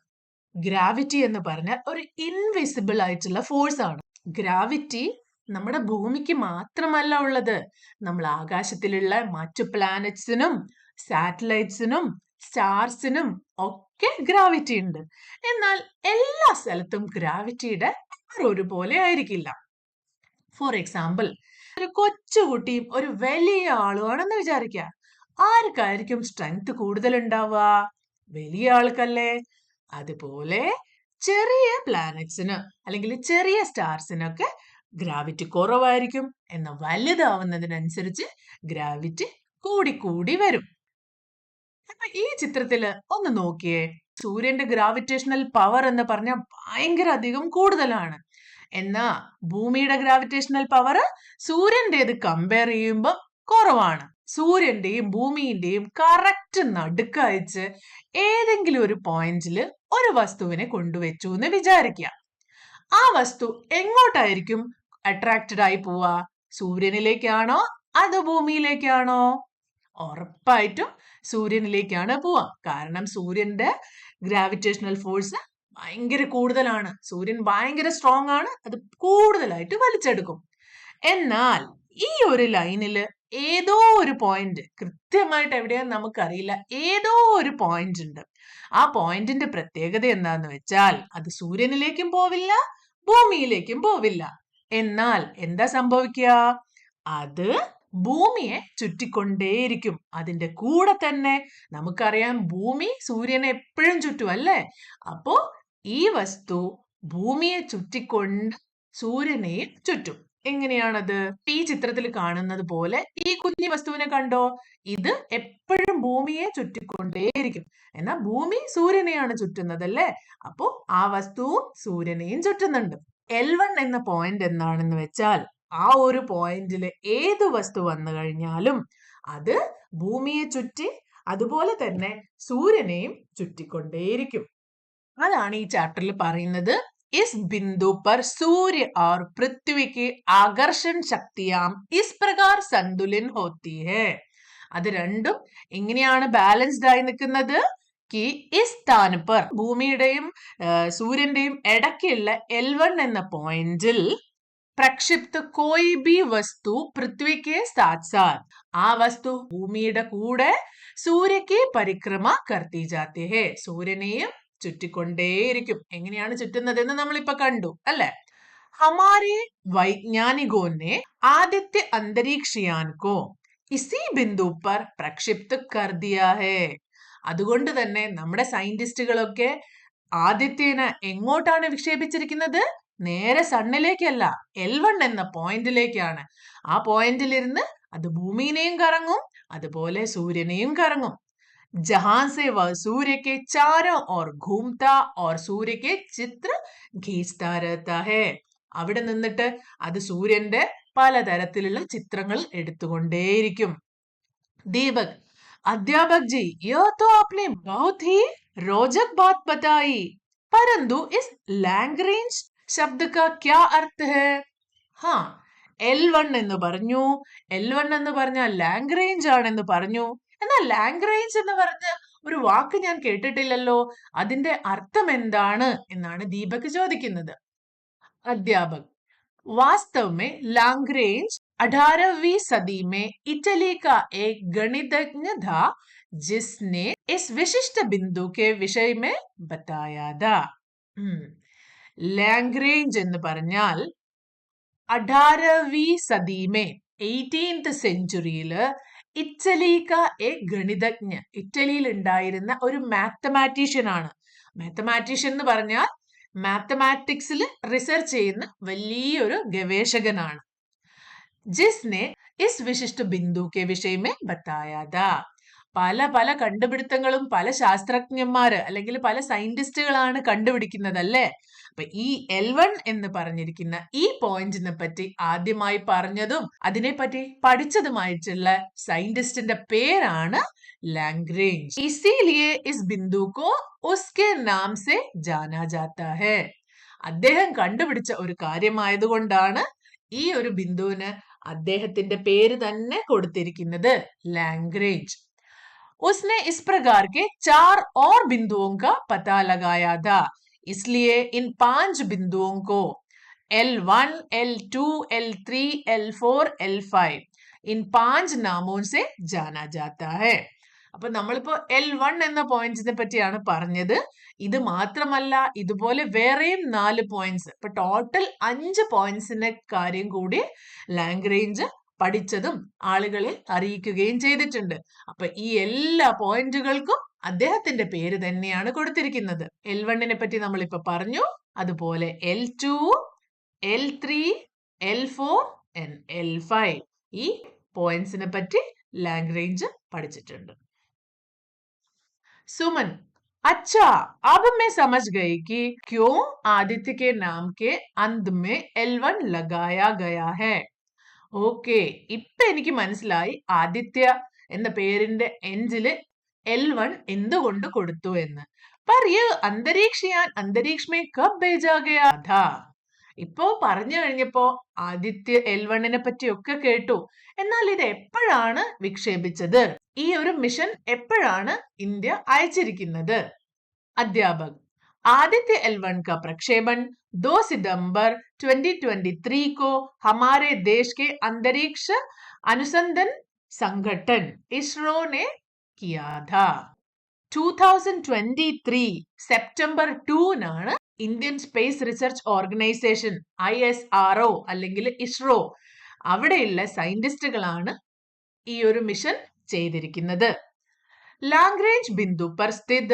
ഗ്രാവിറ്റി എന്ന് പറഞ്ഞാൽ ഒരു ഇൻവിസിബിൾ ആയിട്ടുള്ള ഫോഴ്സ് ആണ്. ഗ്രാവിറ്റി നമ്മുടെ ഭൂമിക്ക് മാത്രമല്ല ഉള്ളത്, നമ്മൾ ആകാശത്തിലുള്ള മറ്റു പ്ലാനറ്റ്സിനും സാറ്റലൈറ്റ്സിനും സ്റ്റാർസിനും ഒക്കെ ഗ്രാവിറ്റി ഉണ്ട്. എന്നാൽ എല്ലാ സ്ഥലത്തും ഗ്രാവിറ്റിയുടെ ഒരുപോലെ ആയിരിക്കില്ല. ഫോർ എക്സാമ്പിൾ, ഒരു കൊച്ചുകുട്ടിയും ഒരു വലിയ ആളുമാണെന്ന് വിചാരിക്കുക. ആർക്കായിരിക്കും സ്ട്രെങ്ത് കൂടുതൽ ഉണ്ടാവുക? വലിയ ആൾക്കല്ലേ. അതുപോലെ ചെറിയ പ്ലാനറ്റ്സിന് അല്ലെങ്കിൽ ചെറിയ സ്റ്റാർസിനൊക്കെ ഗ്രാവിറ്റി കുറവായിരിക്കും. എന്നാൽ വലുതാവുന്നതിനനുസരിച്ച് ഗ്രാവിറ്റി കൂടി വരും. അപ്പൊ ഈ ചിത്രത്തില് ഒന്ന് നോക്കിയേ. സൂര്യന്റെ ഗ്രാവിറ്റേഷണൽ പവർ എന്ന് പറഞ്ഞാൽ ഭയങ്കര അധികം കൂടുതലാണ്. എന്നാ ഭൂമിയുടെ ഗ്രാവിറ്റേഷണൽ പവർ സൂര്യന്റേത് കമ്പയർ ചെയ്യുമ്പോൾ കുറവാണ്. സൂര്യന്റെയും ഭൂമിന്റെയും കറക്റ്റ് നടുക്കയച്ച് ഏതെങ്കിലും ഒരു പോയിന്റിൽ ഒരു വസ്തുവിനെ കൊണ്ടുവച്ചു എന്ന് വിചാരിക്കുക. ആ വസ്തു എങ്ങോട്ടായിരിക്കും അട്രാക്റ്റഡ് ആയി പോവാ? സൂര്യനിലേക്കാണോ അതോ ഭൂമിയിലേക്കാണോ? ഉറപ്പായിട്ടും സൂര്യനിലേക്കാണ് പോവാ. കാരണം സൂര്യന്റെ ഗ്രാവിറ്റേഷണൽ ഫോഴ്സ് ഭയങ്കര കൂടുതലാണ്. സൂര്യൻ ഭയങ്കര സ്ട്രോങ് ആണ്, അത് കൂടുതലായിട്ട് വലിച്ചെടുക്കും. എന്നാൽ ഈ ഒരു ലൈനില് ഏതോ ഒരു പോയിന്റ്, കൃത്യമായിട്ട് എവിടെയാന്ന് നമുക്കറിയില്ല, ഏതോ ഒരു പോയിന്റ് ഉണ്ട്. ആ പോയിന്റിന്റെ പ്രത്യേകത എന്താന്ന് വെച്ചാൽ അത് സൂര്യനിലേക്കും പോവില്ല, ഭൂമിയിലേക്കും പോവില്ല. എന്നാൽ എന്താ സംഭവിക്കുക? അത് ഭൂമിയെ ചുറ്റിക്കൊണ്ടേയിരിക്കും. അതിന്റെ കൂടെ തന്നെ നമുക്കറിയാം ഭൂമി സൂര്യനെ എപ്പോഴും ചുറ്റും അല്ലേ? അപ്പോ ഈ വസ്തു ഭൂമിയെ ചുറ്റിക്കൊണ്ട് സൂര്യനെയും ചുറ്റും. എങ്ങനെയാണത്? ഈ ചിത്രത്തിൽ കാണുന്നത് പോലെ ഈ കുഞ്ഞു വസ്തുവിനെ കണ്ടോ? ഇത് എപ്പോഴും ഭൂമിയെ ചുറ്റിക്കൊണ്ടേയിരിക്കും. എന്നാൽ ഭൂമി സൂര്യനെയാണ് ചുറ്റുന്നത് അല്ലേ? അപ്പോ ആ വസ്തുവും സൂര്യനെയും ചുറ്റുന്നുണ്ട്. L1 എന്ന പോയിന്റ് എന്താണെന്ന് വെച്ചാൽ ആ ഒരു പോയിന്റില് ഏത് വസ്തു വന്നു കഴിഞ്ഞാലും അത് ഭൂമിയെ ചുറ്റി അതുപോലെ തന്നെ സൂര്യനെയും ചുറ്റിക്കൊണ്ടേയിരിക്കും. അതാണ് ഈ ചാപ്റ്ററിൽ പറയുന്നത്. ഇസ് ബിന്ദു पर सूर्य और पृथ्वी की आकर्षण शक्तियां इस प्रकार संतुलित होती है. അത് രണ്ടും എങ്ങനെയാണ് ബാലൻസ്ഡ് ആയി നിൽക്കുന്നത്? ഇസ് സ്ഥാന पर ഭൂമിയുടെയും സൂര്യന്റെയും ഇടയ്ക്കുള്ള L1 എന്ന പോയിന്റിൽ പ്രക്ഷിപ്ത कोई भी वस्तु पृथ्वी के साथ साथ ആ വസ്തു ഭൂമിയുടെ കൂടെ സൂര്യക്ക് പരിക്രമ करती जाती है. സൂര്യനെയും ചുറ്റിക്കൊണ്ടേയിരിക്കും. എങ്ങനെയാണ് ചുറ്റുന്നതെന്ന് നമ്മളിപ്പോ കണ്ടു അല്ലെ? हमारे वैज्ञानिकों ने आदित्य अंतरिक्षयान को इसी बिंदु पर प्रक्षिप्त कर दिया है. അതുകൊണ്ട് തന്നെ നമ്മുടെ സയന്റിസ്റ്റുകളൊക്കെ ആദിത്യനെ എങ്ങോട്ടാണ് വിക്ഷേപിച്ചിരിക്കുന്നത്? നേരെ സണ്ണിലേക്കല്ല, L1 എന്ന പോയിന്റിലേക്കാണ്. ആ പോയിന്റിലിരുന്ന് അത് ഭൂമിനെയും കറങ്ങും അതുപോലെ സൂര്യനെയും കറങ്ങും. जहां से वह सूर्य के चारों ओर घूमता और सूर्य के चित्र खींचता रहता है. അവിടെ നിന്നിട്ട് അത് സൂര്യന്റെ പലതരത്തിലുള്ള ചിത്രങ്ങൾ എടുത്തുകൊണ്ടേയിരിക്കും. दीपक, अध्यापक जी, यह तो आपने बहुत ही रोचक बात बताई, परंतु इस लैग्रेंज शब्द का क्या अर्थ है? हाँ, L1 എന്ന് പറഞ്ഞു, L1 എന്ന് പറഞ്ഞാൽ ലാഗ്രേഞ്ച് ആണെന്ന് പറഞ്ഞു. എന്നാൽ ലാഗ്രേഞ്ച് എന്ന് പറഞ്ഞ ഒരു വാക്ക് ഞാൻ കേട്ടിട്ടില്ലല്ലോ, അതിന്റെ അർത്ഥം എന്താണ് എന്നാണ് ദീപക് ചോദിക്കുന്നത്. അധ്യാപക്, वास्तव में लैग्रेंज 18वीं सदी में इटली का एक गणितज्ञ था जिसने इस विशिष्ट बिंदु के विषय में बताया था. लैग्रेंज എന്ന് പറഞ്ഞാൽ 18वीं सदी में 18th സെഞ്ചുറിയില് ഇറ്റലിക്ക എ ഗണിതജ്ഞ, ഇറ്റലിയിൽ ഉണ്ടായിരുന്ന ഒരു മാത്തമാറ്റീഷ്യൻ ആണ്. മാത്തമാറ്റീഷ്യൻ എന്ന് പറഞ്ഞാൽ മാത്തമാറ്റിക്സിൽ റിസർച്ച് ചെയ്യുന്ന വലിയൊരു ഗവേഷകനാണ്. ജിസ്നെ ഇസ് വിശിഷ്ട ബിന്ദു കെ വിഷയമേ ബത്തായാ. പല കണ്ടുപിടുത്തങ്ങളും പല ശാസ്ത്രജ്ഞന്മാര് അല്ലെങ്കിൽ പല സയന്റിസ്റ്റുകളാണ് കണ്ടുപിടിക്കുന്നത് അല്ലേ? അപ്പൊ ഈ L1 എന്ന് പറഞ്ഞിരിക്കുന്ന ഈ പോയിന്റിനെ പറ്റി ആദ്യമായി പറഞ്ഞതും അതിനെപ്പറ്റി പഠിച്ചതുമായിട്ടുള്ള സയന്റിസ്റ്റിന്റെ പേരാണ് ലഗ്രാഞ്ച്. ഇസിലിയേ ഇസ് ബിന്ദു കോ ഉസ്കെ നാം സെ ജാനാ ജാതാ ഹൈ. അദ്ദേഹം കണ്ടുപിടിച്ച ഒരു കാര്യമായതുകൊണ്ടാണ് ഈ ഒരു ബിന്ദുവിന് അദ്ദേഹത്തിന്റെ പേര് തന്നെ കൊടുത്തിരിക്കുന്നത്, ലഗ്രാഞ്ച്. उसने इस प्रकार के 4 और बिंदुओं का पता लगाया था, इसलिए इन 5 बिंदुओं को L1, L2, L3, L4, L5 इन 5 നാമോं से जाना जाता है. അപ്പൊ നമ്മളിപ്പോ L1 എന്ന പോയിന്റിനെ പറ്റിയാണ് പറഞ്ഞത്. ഇത് മാത്രമല്ല, ഇതുപോലെ വേറെയും 4 പോയിന്റ്സ്, ഇപ്പൊ ടോട്ടൽ 5 പോയിന്റ്സിന്റെ കാര്യം കൂടി ലാംഗ്വേജ് പഠിച്ചതും ആളുകളെ അറിയിക്കുകയും ചെയ്തിട്ടുണ്ട്. അപ്പൊ ഈ എല്ലാ പോയിന്റുകൾക്കും അദ്ദേഹത്തിന്റെ പേര് തന്നെയാണ് കൊടുത്തിരിക്കുന്നത്. L1നെ പറ്റി നമ്മളിപ്പോ പറഞ്ഞു, അതുപോലെ L2, L3, L4 and L5 ഈ പോയിന്റ്സിനെ പറ്റി ലാംഗ്വേജ് പഠിച്ചിട്ടുണ്ട്. सुमन, अच्छा, अब मैं समझ गई कि क्यों आदित्य के नाम के अंत में L1 लगाया गया है. ഓക്കെ, ഇപ്പൊ എനിക്ക് മനസ്സിലായി ആദിത്യ എന്ന പേരിന്റെ എൻഡില് L1 എന്തുകൊണ്ട് കൊടുത്തു എന്ന്. पर ये अंतरिक्षयान अंतरिक्ष में कब भेजा गया था? ഇപ്പോ പറഞ്ഞു കഴിഞ്ഞപ്പോ ആദിത്യ L1നെ പറ്റിയൊക്കെ കേട്ടു. എന്നാൽ ഇത് എപ്പോഴാണ് വിക്ഷേപിച്ചത്? ഈ ഒരു മിഷൻ എപ്പോഴാണ് ഇന്ത്യ അയച്ചിരിക്കുന്നത്? അധ്യാപക്, आदित्य L1 का प्रक्षेपण 2 सितंबर 2023 को हमारे देश के अंतरिक्ष अनुसंधान संगठन इसरो ने किया था. 2023 സെപ്റ്റംബർ 2-നാണ് Indian Space Research Organisation ISRO അല്ലെങ്കിൽ ഇസ്രോ അവിടെയുള്ള സയന്റിസ്റ്റുകളാണ് ഈ ഒരു മിഷൻ ചെയ്തിരിക്കുന്നത്. लाग्रेंज बिंदु पर स्थित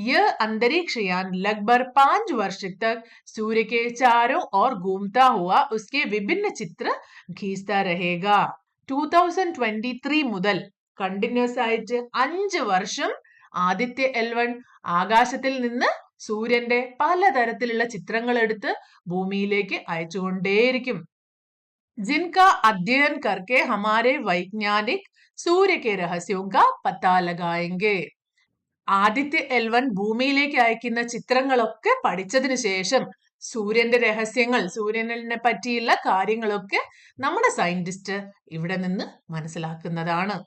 यह अंतरिक्ष यान लगभग 5 वर्ष तक सूर्य के चारों ओर घूमता हुआ उसके विभिन्न चित्र खींचता रहेगा. 2023 മുതൽ കണ്ടിന്യൂസ് ആയിട്ട് 5 വർഷം ആദിത്യ L1 ആകാശത്തിൽ നിന്ന് സൂര്യന്റെ പലതരത്തിലുള്ള ചിത്രങ്ങൾ എടുത്ത് ഭൂമിയിലേക്ക് അയച്ചുകൊണ്ടേയിരിക്കും. जिनका अध्ययन करके हमारे वैज्ञानिक सूर्य के रहस्यों का पता लगाएंगे. ആദിത്യ L1 ഭൂമിയിലേക്ക് അയക്കുന്ന ചിത്രങ്ങളൊക്കെ പഠിച്ചതിന് ശേഷം സൂര്യന്റെ രഹസ്യങ്ങൾ, സൂര്യനെ പറ്റിയുള്ള കാര്യങ്ങളൊക്കെ നമ്മുടെ സയന്റിസ്റ്റ് ഇവിടെ നിന്ന് മനസ്സിലാക്കുന്നതാണ്.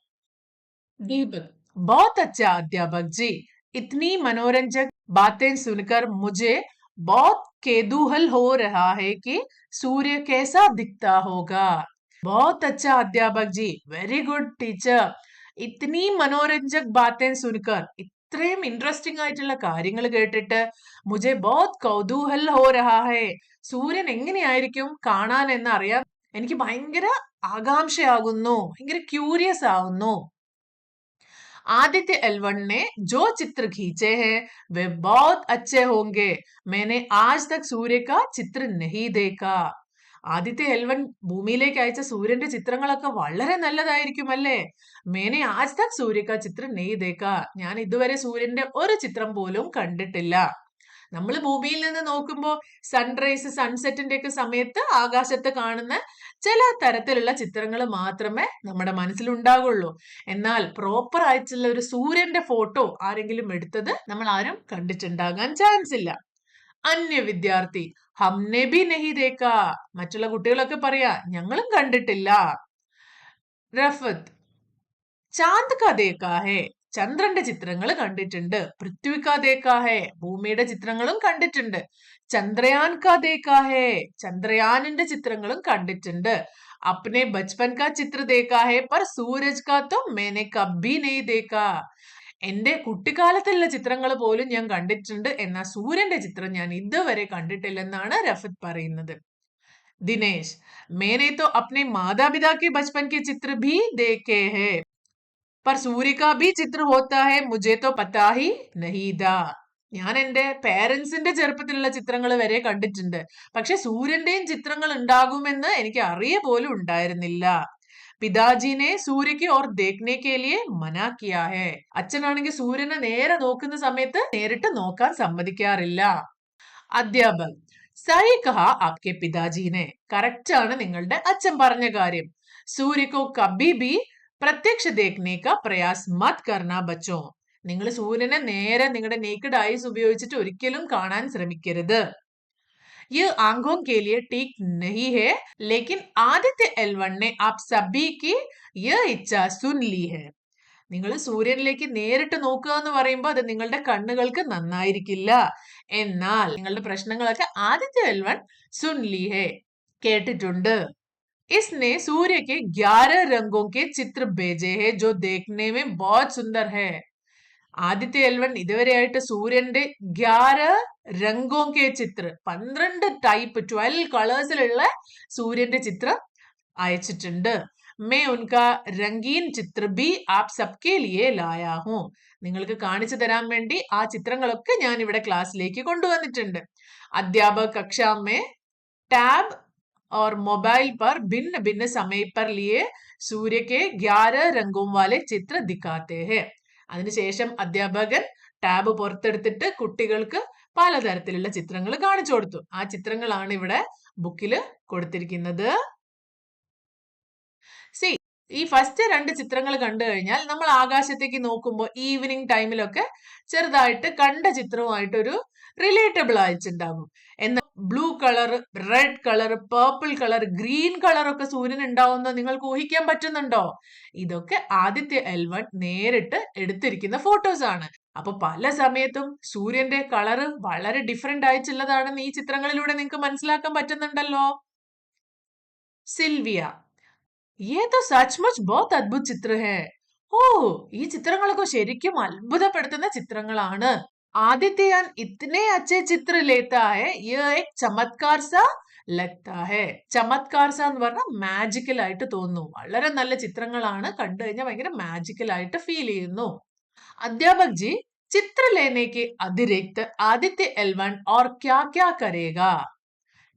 दीपक, बहुत अच्छा अध्यापक जी, इतनी मनोरंजक बातें सुनकर मुझे बहुत कौतूहल हो रहा है कि सूर्य कैसा दिखता होगा. बहुत अच्छा अध्यापक जी, वेरी गुड टीचर. इतनी मनोरंजक बातें सुनकर, ഇത്രയും ഇൻട്രസ്റ്റിംഗ് ആയിട്ടുള്ള കാര്യങ്ങൾ കേട്ടിട്ട് മുझे बहुत कौतूहल हो रहा है, സൂര്യൻ എങ്ങനെയായിരിക്കും കാണാൻ എന്ന് അറിയാൻ എനിക്ക് ഭയങ്കര ആകാംക്ഷയാകുന്നു, ഭയങ്കര ക്യൂരിയസ് ആവുന്നു. आदित्य L1 ने जो चित्र खींचे हैं वे बहुत अच्छे होंगे. मैंने आज तक सूर्य का चित्र नहीं देखा. ആദിത്യ L1 ഭൂമിയിലേക്ക് അയച്ച സൂര്യന്റെ ചിത്രങ്ങളൊക്കെ വളരെ നല്ലതായിരിക്കും അല്ലേ? മേനെ ആജ് തക് സൂര്യ കാ ചിത്ര നെയ് ദേഖാ. ഞാൻ ഇതുവരെ സൂര്യന്റെ ഒരു ചിത്രം പോലും കണ്ടിട്ടില്ല. നമ്മൾ ഭൂമിയിൽ നിന്ന് നോക്കുമ്പോൾ സൺറൈസ്, സൺസെറ്റിന്റെ ഒക്കെ സമയത്ത് ആകാശത്ത് കാണുന്ന ചില തരത്തിലുള്ള ചിത്രങ്ങൾ മാത്രമേ നമ്മുടെ മനസ്സിലുണ്ടാകുള്ളൂ. എന്നാൽ പ്രോപ്പർ ആയിട്ടുള്ള ഒരു സൂര്യന്റെ ഫോട്ടോ ആരെങ്കിലും എടുത്തത് നമ്മൾ ആരും കണ്ടിട്ടുണ്ടാകാൻ ചാൻസ് ഇല്ല. അന്യ വിദ്യാർത്ഥി, ഹംനെ ഭി നഹി ദേഖാ. മറ്റുള്ള കുട്ടികളൊക്കെ പറയാ ഞങ്ങളും കണ്ടിട്ടില്ല. റഫത്ത്, ചാന്ദ് കാ ദേഖാ ഹേ. ചന്ദ്രന്റെ ചിത്രങ്ങൾ കണ്ടിട്ടുണ്ട്. പൃഥ്വി കാ ദേഖാ ഹേ. ഭൂമിയുടെ ചിത്രങ്ങളും കണ്ടിട്ടുണ്ട്. ചന്ദ്രയാൻ കാ ദേഖാ ഹേ. ചന്ദ്രയാനിന്റെ ചിത്രങ്ങളും കണ്ടിട്ടുണ്ട്. अपने बचपन का चित्र देखा है पर सूरज का तो मैंने कभी नहीं देखा. എന്റെ കുട്ടിക്കാലത്തുള്ള ചിത്രങ്ങൾ പോലും ഞാൻ കണ്ടിട്ടുണ്ട്, എന്നാൽ സൂര്യന്റെ ചിത്രം ഞാൻ ഇതുവരെ കണ്ടിട്ടില്ലെന്നാണ് റഫത്ത് പറയുന്നത്. ദിനേശ്, मैंने तो अपने माता पिता के बचपन के चित्र भी देखे हैं पर सूर्य का भी चित्र होता है मुझे तो पता ही नहीं था. ഞാൻ എന്റെ പേരൻസിന്റെ ചെറുപ്പത്തിലുള്ള ചിത്രങ്ങൾ വരെ കണ്ടിട്ടുണ്ട്, പക്ഷെ സൂര്യന്റെയും ചിത്രങ്ങൾ ഉണ്ടാകുമെന്ന് എനിക്ക് അറിയ പോലും ഉണ്ടായിരുന്നില്ല. പിതാജിനെ സൂര്യക്ക് ഓർ ദേഖ്നെ കെ ലിയെ മനാ കിയാ ഹേ. അച്ഛനാണെങ്കിൽ സൂര്യനെ നേരെ നോക്കുന്ന സമയത്ത് നേരിട്ട് നോക്കാൻ സമ്മതിക്കാറില്ല. അധ്യാപക്, സഹി കഹാ ആപ്കെ പിതാജീനെ. കറക്റ്റ് ആണ് നിങ്ങളുടെ അച്ഛൻ പറഞ്ഞ കാര്യം. സൂര്യക്കോ കഭി ഭി പ്രത്യക്ഷ ദേഖ്നെ കാ പ്രയാസ് മത് കർനാ ബച്ചോ. നിങ്ങൾ സൂര്യനെ നേരെ നിങ്ങളുടെ നേക്കഡ് ഐസ് ഉപയോഗിച്ചിട്ട് ഒരിക്കലും കാണാൻ ശ്രമിക്കരുത്. ये आंखों के लिए ठीक नहीं है, लेकिन आदित्य L1 ने आप सभी की यह इच्छा सुन ली है. നിങ്ങൾ സൂര്യനിലേക്ക് നേരിട്ട് നോക്കുക എന്ന് പറയുമ്പോൾ അത് നിങ്ങളുടെ കണ്ണുകൾക്ക് നന്നായിരിക്കില്ല. എന്നാൽ നിങ്ങളുടെ പ്രശ്നങ്ങളൊക്കെ ആദിത്യ എൽവൺ സുൻലി ഹേ, കേട്ടിട്ടുണ്ട്. इसने सूर्य के 11 रंगों के चित्र भेजे हैं जो देखने में बहुत सुंदर है. ആദിത്യ എൽവൺ ഇതുവരെയായിട്ട് സൂര്യന്റെ 11 രംഗോं के ചിത്ര 12 ടൈപ്പ് 12 കളേഴ്സിലുള്ള സൂര്യന്റെ ചിത്രം അയച്ചിട്ടുണ്ട്. मैं उनका रंगीन चित्र भी आप सबके लिए लाया हूं. നിങ്ങൾക്ക് കാണിച്ചു തരാൻ വേണ്ടി ആ ചിത്രങ്ങളൊക്കെ ഞാൻ ഇവിടെ ക്ലാസ്സിലേക്ക് കൊണ്ടുവന്നിട്ടുണ്ട്. അധ്യാപക കക്ഷാ में टैब और मोबाइल पर भिन्न भिन्न समय पर लिए सूर्य के 11 रंगों वाले चित्र दिखाते हैं. അതിനുശേഷം അധ്യാപകൻ ടാബ് പുറത്തെടുത്തിട്ട് കുട്ടികൾക്ക് പലതരത്തിലുള്ള ചിത്രങ്ങൾ കാണിച്ചു കൊടുത്തു. ആ ചിത്രങ്ങളാണ് ഇവിടെ ബുക്കിൽ കൊടുത്തിരിക്കുന്നത്. സി, ഈ ഫസ്റ്റ് 2 ചിത്രങ്ങൾ കണ്ടു കഴിഞ്ഞാൽ നമ്മൾ ആകാശത്തേക്ക് നോക്കുമ്പോൾ ഈവനിങ് ടൈമിലൊക്കെ ചെറുതായിട്ട് കണ്ട ചിത്രവുമായിട്ട് ഒരു റിലേറ്റബിൾ ആയിട്ടുണ്ടാകും. എന്നാൽ blue colour, red colour, purple colour, green colour ഒക്കെ സൂര്യൻ ഉണ്ടാവുന്ന നിങ്ങൾക്ക് ഊഹിക്കാൻ പറ്റുന്നുണ്ടോ? ഇതൊക്കെ ആദിത്യ എൽവൺ നേരിട്ട് എടുത്തിരിക്കുന്ന ഫോട്ടോസ് ആണ്. അപ്പൊ പല സമയത്തും സൂര്യന്റെ കളറ് വളരെ ഡിഫറെന്റ് ആയിട്ടുള്ളതാണെന്ന് ഈ ചിത്രങ്ങളിലൂടെ നിങ്ങൾക്ക് മനസ്സിലാക്കാൻ പറ്റുന്നുണ്ടല്ലോ. സിൽവിയ, ये तो सचमुच बहुत अद्भुत चित्र है. ഓ, ഈ ചിത്രങ്ങളൊക്കെ ശരിക്കും അത്ഭുതപ്പെടുത്തുന്ന ചിത്രങ്ങളാണ്. ആദിത്യയാൻ ഇത്തനെ അച്ഛേ ചിത്ര ലേത്താ ഹൈ, യേ ഏക് ചമത്കാർ സാ ലഗ്താ ഹൈ. ചമത്കാർ സാ എന്ന് പറഞ്ഞാൽ മാജിക്കൽ ആയിട്ട് തോന്നുന്നു. വളരെ നല്ല ചിത്രങ്ങളാണ്, കണ്ടു കഴിഞ്ഞാൽ ഭയങ്കര മാജിക്കൽ ആയിട്ട് ഫീൽ ചെയ്യുന്നു. അധ്യാപക് ജി, ചിത്ര ലേനേക്ക് അതിരിക്ത് ആദിത്യ എൽവൺ ഓർ ക്യാ ക്യാ കരേഗാ?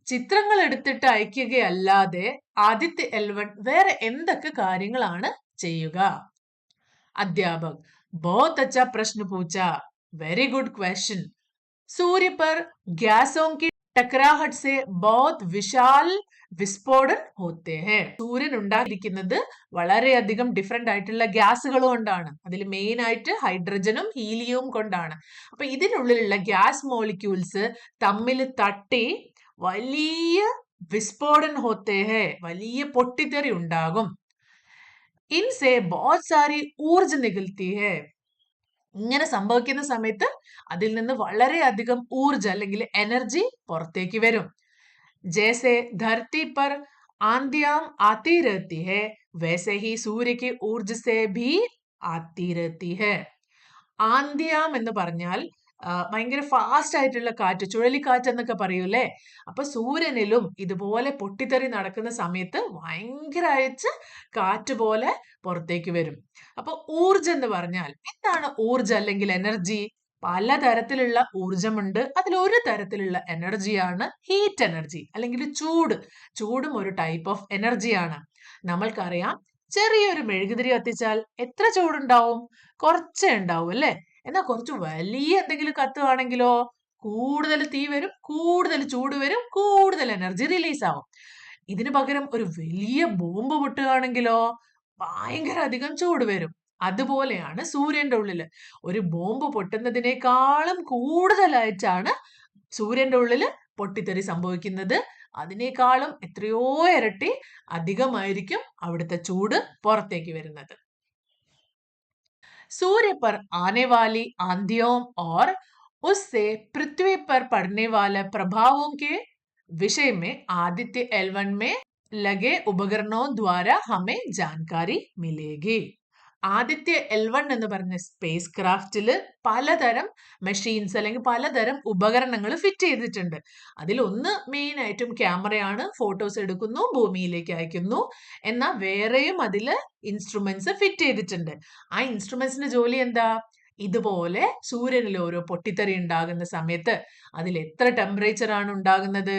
ചിത്രങ്ങൾ എടുത്തിട്ട് അയക്കുകയല്ലാതെ ആദിത്യ എൽവൺ വേറെ എന്തൊക്കെ കാര്യങ്ങളാണ് ചെയ്യുക? അധ്യാപക്, बहुत अच्छा प्रश्न पूछा, वेरी गुड क्वेश्चन. सूर्य पर गैसों की टकराहट से बहुत विशाल വിസ്ഫോടൻ होते हैं. സൂര്യൻ ഉണ്ടാക്കിയിരിക്കുന്നത് വളരെയധികം ഡിഫറെന്റ് ആയിട്ടുള്ള ഗ്യാസുകൾ കൊണ്ടാണ്. അതിൽ മെയിൻ ആയിട്ട് ഹൈഡ്രജനും ഹീലിയവും കൊണ്ടാണ്. അപ്പൊ ഇതിനുള്ളിലുള്ള ഗ്യാസ് മോളിക്യൂൾസ് തമ്മിൽ തട്ടി വലിയ വിസ്ഫോടൻ होते हैं, വലിയ പൊട്ടിത്തെറി ഉണ്ടാകും. ഇൻസെ ബഹുത് സാരി ഊർജ നികൽത്തി ഹൈ. ഇങ്ങനെ സംഭവിക്കുന്ന സമയത്ത് അതിൽ നിന്ന് വളരെയധികം ഊർജ അല്ലെങ്കിൽ എനർജി പുറത്തേക്ക് വരും. ജैसे धरती पर आंधियां आती रहती है, वैसे ही सूर्य की ऊर्जा से भी आती रहती है. ആന്ധ്യാം എന്ന് പറഞ്ഞാൽ ഭയങ്കര ഫാസ്റ്റ് ആയിട്ടുള്ള കാറ്റ്, ചുഴലിക്കാറ്റ് എന്നൊക്കെ പറയൂലേ. അപ്പൊ സൂര്യനിലും ഇതുപോലെ പൊട്ടിത്തെറി നടക്കുന്ന സമയത്ത് ഭയങ്കരമായിട്ട് കാറ്റ് പോലെ പുറത്തേക്ക് വരും. അപ്പൊ ഊർജം എന്ന് പറഞ്ഞാൽ എന്താണ് ഊർജം അല്ലെങ്കിൽ എനർജി? പലതരത്തിലുള്ള ഊർജമുണ്ട്. അതിൽ ഒരു തരത്തിലുള്ള എനർജിയാണ് ഹീറ്റ് എനർജി അല്ലെങ്കിൽ ചൂട്. ചൂടും ഒരു ടൈപ്പ് ഓഫ് എനർജിയാണ്. നമ്മൾക്കറിയാം, ചെറിയൊരു മെഴുകുതിരി കത്തിച്ചാൽ എത്ര ചൂടുണ്ടാവും? കുറച്ചേ ഉണ്ടാവും അല്ലെ. എന്നാൽ കുറച്ച് വലിയ എന്തെങ്കിലും കത്തുവാണെങ്കിലോ കൂടുതൽ തീ വരും, കൂടുതൽ ചൂട് വരും, കൂടുതൽ എനർജി റിലീസ് ആവും. ഇതിനു പകരം ഒരു വലിയ ബോംബ് പൊട്ടുകയാണെങ്കിലോ ഭയങ്കര അധികം ചൂട് വരും. അതുപോലെയാണ് സൂര്യന്റെ ഉള്ളില് ഒരു ബോംബ് പൊട്ടുന്നതിനേക്കാളും കൂടുതലായിട്ടാണ് സൂര്യന്റെ ഉള്ളില് പൊട്ടിത്തെറി സംഭവിക്കുന്നത്. അതിനേക്കാളും എത്രയോ ഇരട്ടി അധികമായിരിക്കും അവിടുത്തെ ചൂട് പുറത്തേക്ക് വരുന്നത്. सूर्य पर आने वाली आंधियों और उससे पृथ्वी पर पड़ने वाले प्रभावों के विषय में आदित्य एल1 में लगे उपकरणों द्वारा हमें जानकारी मिलेगी. ആദിത്യ എൽ1 എന്ന് പറഞ്ഞ സ്പേസ് ക്രാഫ്റ്റില് പലതരം മെഷീൻസ് അല്ലെങ്കിൽ പലതരം ഉപകരണങ്ങൾ ഫിറ്റ് ചെയ്തിട്ടുണ്ട്. അതിലൊന്ന് മെയിൻ ആയിട്ടും ക്യാമറയാണ്, ഫോട്ടോസ് എടുക്കുന്നു, ഭൂമിയിലേക്ക് അയക്കുന്നു. എന്നാൽ വേറെയും അതില് ഇൻസ്ട്രുമെന്റ്സ് ഫിറ്റ് ചെയ്തിട്ടുണ്ട്. ആ ഇൻസ്ട്രുമെന്റ്സിന്റെ ജോലി എന്താ? ഇതുപോലെ സൂര്യനിൽ ഓരോ പൊട്ടിത്തെറി ഉണ്ടാകുന്ന സമയത്ത് അതിൽ എത്ര ടെമ്പറേച്ചർ ആണ് ഉണ്ടാകുന്നത്,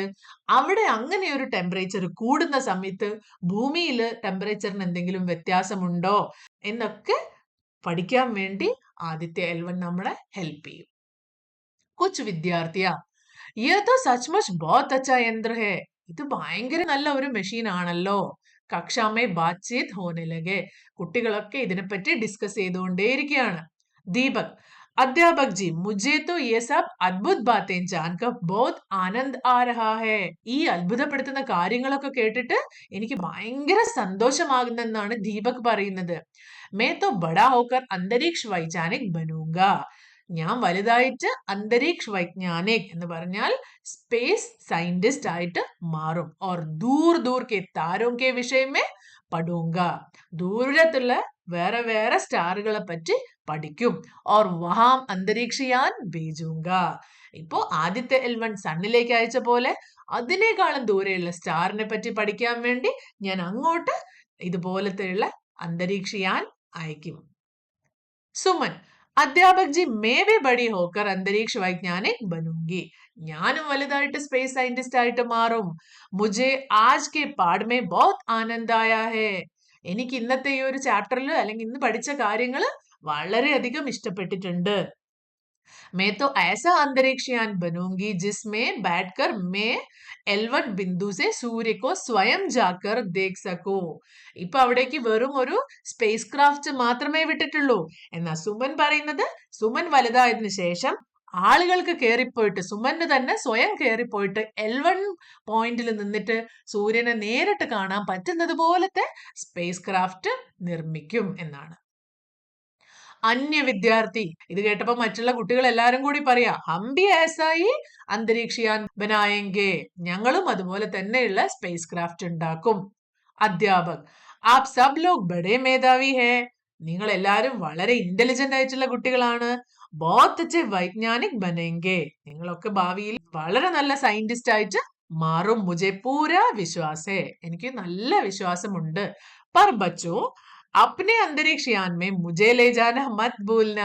അവിടെ അങ്ങനെ ഒരു ടെമ്പറേച്ചർ കൂടുന്ന സമയത്ത് ഭൂമിയിൽ ടെമ്പറേച്ചറിന് എന്തെങ്കിലും വ്യത്യാസമുണ്ടോ എന്നൊക്കെ പഠിക്കാൻ വേണ്ടി ആദിത്യ എൽ1 നമ്മളെ ഹെൽപ്പ് ചെയ്യും. കുച്ച് വിദ്യാർത്ഥിയാ, ये तो सचमुच बहुत अच्छा यंत्र है. ഇത് ഭയങ്കര നല്ല ഒരു മെഷീൻ ആണല്ലോ. കക്ഷാമേ ബാത്ചീത് ഹോനെ ലഗെ. കുട്ടികളൊക്കെ ഇതിനെപ്പറ്റി ഡിസ്കസ് ചെയ്തുകൊണ്ടേയിരിക്കുകയാണ്. ദീപക്, अध्यापक जी, मुझे तो ये सब അത്ഭുത बातें जानकर बहुत आनंद आ रहा है. ഈ അത്ഭുതപ്പെടുത്തുന്ന കാര്യങ്ങളൊക്കെ കേട്ടിട്ട് എനിക്ക് ഭയങ്കര സന്തോഷമാകുന്നെന്നാണ് ദീപക് പറയുന്നത്. मैं तो बड़ा होकर अंतरिक्ष वैज्ञानिक बनूंगा. ഞാൻ വലുതായിട്ട് അന്തരീക്ഷ വൈജ്ഞാനിക് എന്ന് പറഞ്ഞാൽ സ്പേസ് സയന്റിസ്റ്റ് ആയിട്ട് മാറും. और दूर दूर के तारों के विषय में പഠൂങ്ക. ദൂരത്തുള്ള വേറെ വേറെ സ്റ്റാറുകളെ പറ്റി പഠിക്കും. और वहां अंतरिक्षयान भेजूंगा. ഇപ്പോ ആദ്യത്തെ L1 സണ്ണിലേക്ക് അയച്ച പോലെ അതിനേക്കാളും ദൂരെയുള്ള സ്റ്റാറിനെ പറ്റി പഠിക്കാൻ വേണ്ടി ഞാൻ അങ്ങോട്ട് ഇതുപോലത്തെയുള്ള अंतरिक्षयान അയക്കും. സുമൻ, अध्यापक जी मैं भी बड़ी होकर अंतरिक्ष वैज्ञानिक बनूंगी. ഞാനും വലുതായിട്ട് സ്പേസ് സയന്റിസ്റ്റ് ആയിട്ട് മാറും. मुझे आज के पाठ में बहुत आनंद आया है. എനിക്ക് ഇന്നത്തെ ഈ ഒരു ചാപ്റ്ററിൽ അല്ലെങ്കിൽ ഇന്ന് പഠിച്ച കാര്യങ്ങൾ വളരെയധികം ഇഷ്ടപ്പെട്ടിട്ടുണ്ട്. मैं तो ऐसा अंतरिक्षयान बनूंगी जिसमें बैठकर मैं L1 बिंदु से सूर्य को स्वयं जाकर देख सकूं. ഇപ്പൊ അവിടേക്ക് വെറും ഒരു സ്പേസ് ക്രാഫ്റ്റ് മാത്രമേ വിട്ടിട്ടുള്ളൂ. എന്നാ സുമൻ പറയുന്നത് സുമൻ വലുതായതിനു ശേഷം ആളുകൾക്ക് കയറിപ്പോയിട്ട് സുമന് തന്നെ സ്വയം കയറിപ്പോയിട്ട് L1 പോയിന്റിൽ നിന്നിട്ട് സൂര്യനെ നേരിട്ട് കാണാൻ പറ്റുന്നത് പോലത്തെ സ്പേസ് ക്രാഫ്റ്റ് നിർമ്മിക്കും എന്നാണ്. അന്യ വിദ്യാർത്ഥി, ഇത് കേട്ടപ്പോ മറ്റുള്ള കുട്ടികൾ എല്ലാരും കൂടി പറയാ ഹം ബി ഏസായി അന്തരീക്ഷയാൻ ബനായെങ്കെ, ഞങ്ങളും അതുപോലെ തന്നെയുള്ള സ്പേസ് ക്രാഫ്റ്റ് ഉണ്ടാക്കും. അധ്യാപക്, ആപ് സബ് ലോഗ് ബഡേ മേധാവി ഹേ. നിങ്ങൾ എല്ലാരും വളരെ ഇന്റലിജന്റ് ആയിട്ടുള്ള കുട്ടികളാണ്. ബോത്ത് അച്ഛേ വൈജ്ഞാനിക് ബനേങ്കെ. നിങ്ങളൊക്കെ ഭാവിയിൽ വളരെ നല്ല സയന്റിസ്റ്റ് ആയിട്ട് മാറും. മുझे പൂരാ വിശ്വാസേ. എനിക്ക് നല്ല വിശ്വാസമുണ്ട്. പർ ബച്ചോ അപ്നെ അന്തരീക്ഷയാൻ മേ മുझे ലേ ജാന മത് ഭൂൽന.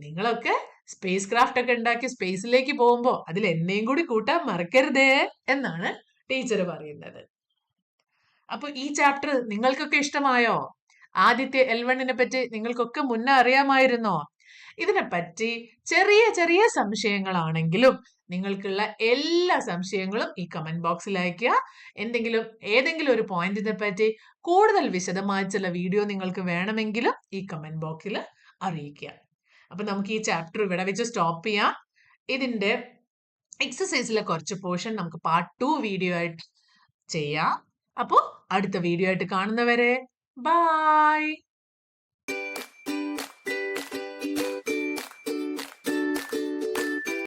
നിങ്ങളൊക്കെ സ്പേസ് ക്രാഫ്റ്റ് ഒക്കെ ഉണ്ടാക്കി സ്പേസിലേക്ക് പോകുമ്പോ അതിൽ എന്നെയും കൂടി കൂട്ടാൻ മറക്കരുതേ എന്നാണ് ടീച്ചർ പറയുന്നത്. അപ്പൊ ഈ ചാപ്റ്റർ നിങ്ങൾക്കൊക്കെ ഇഷ്ടമായോ? ആദ്യത്തെ L1നെ പറ്റി നിങ്ങൾക്കൊക്കെ മുന്നേ അറിയാമായിരുന്നോ? ഇതിനെപ്പറ്റി ചെറിയ ചെറിയ സംശയങ്ങളാണെങ്കിലും നിങ്ങൾക്കുള്ള എല്ലാ സംശയങ്ങളും ഈ കമന്റ് ബോക്സിൽ അയക്കുക. ഏതെങ്കിലും ഒരു പോയിന്റിനെ പറ്റി കൂടുതൽ വിശദമായിട്ടുള്ള വീഡിയോ നിങ്ങൾക്ക് വേണമെങ്കിലും ഈ കമന്റ് ബോക്സിൽ അറിയിക്കുക. അപ്പൊ നമുക്ക് ഈ ചാപ്റ്റർ ഇവിടെ വെച്ച് സ്റ്റോപ്പ് ചെയ്യാം. ഇതിന്റെ എക്സസൈസിലെ കുറച്ച് പോർഷൻ നമുക്ക് പാർട്ട് 2 വീഡിയോ ആയിട്ട് ചെയ്യാം. അപ്പോൾ അടുത്ത വീഡിയോ ആയിട്ട് കാണുന്നവരെ ബൈ.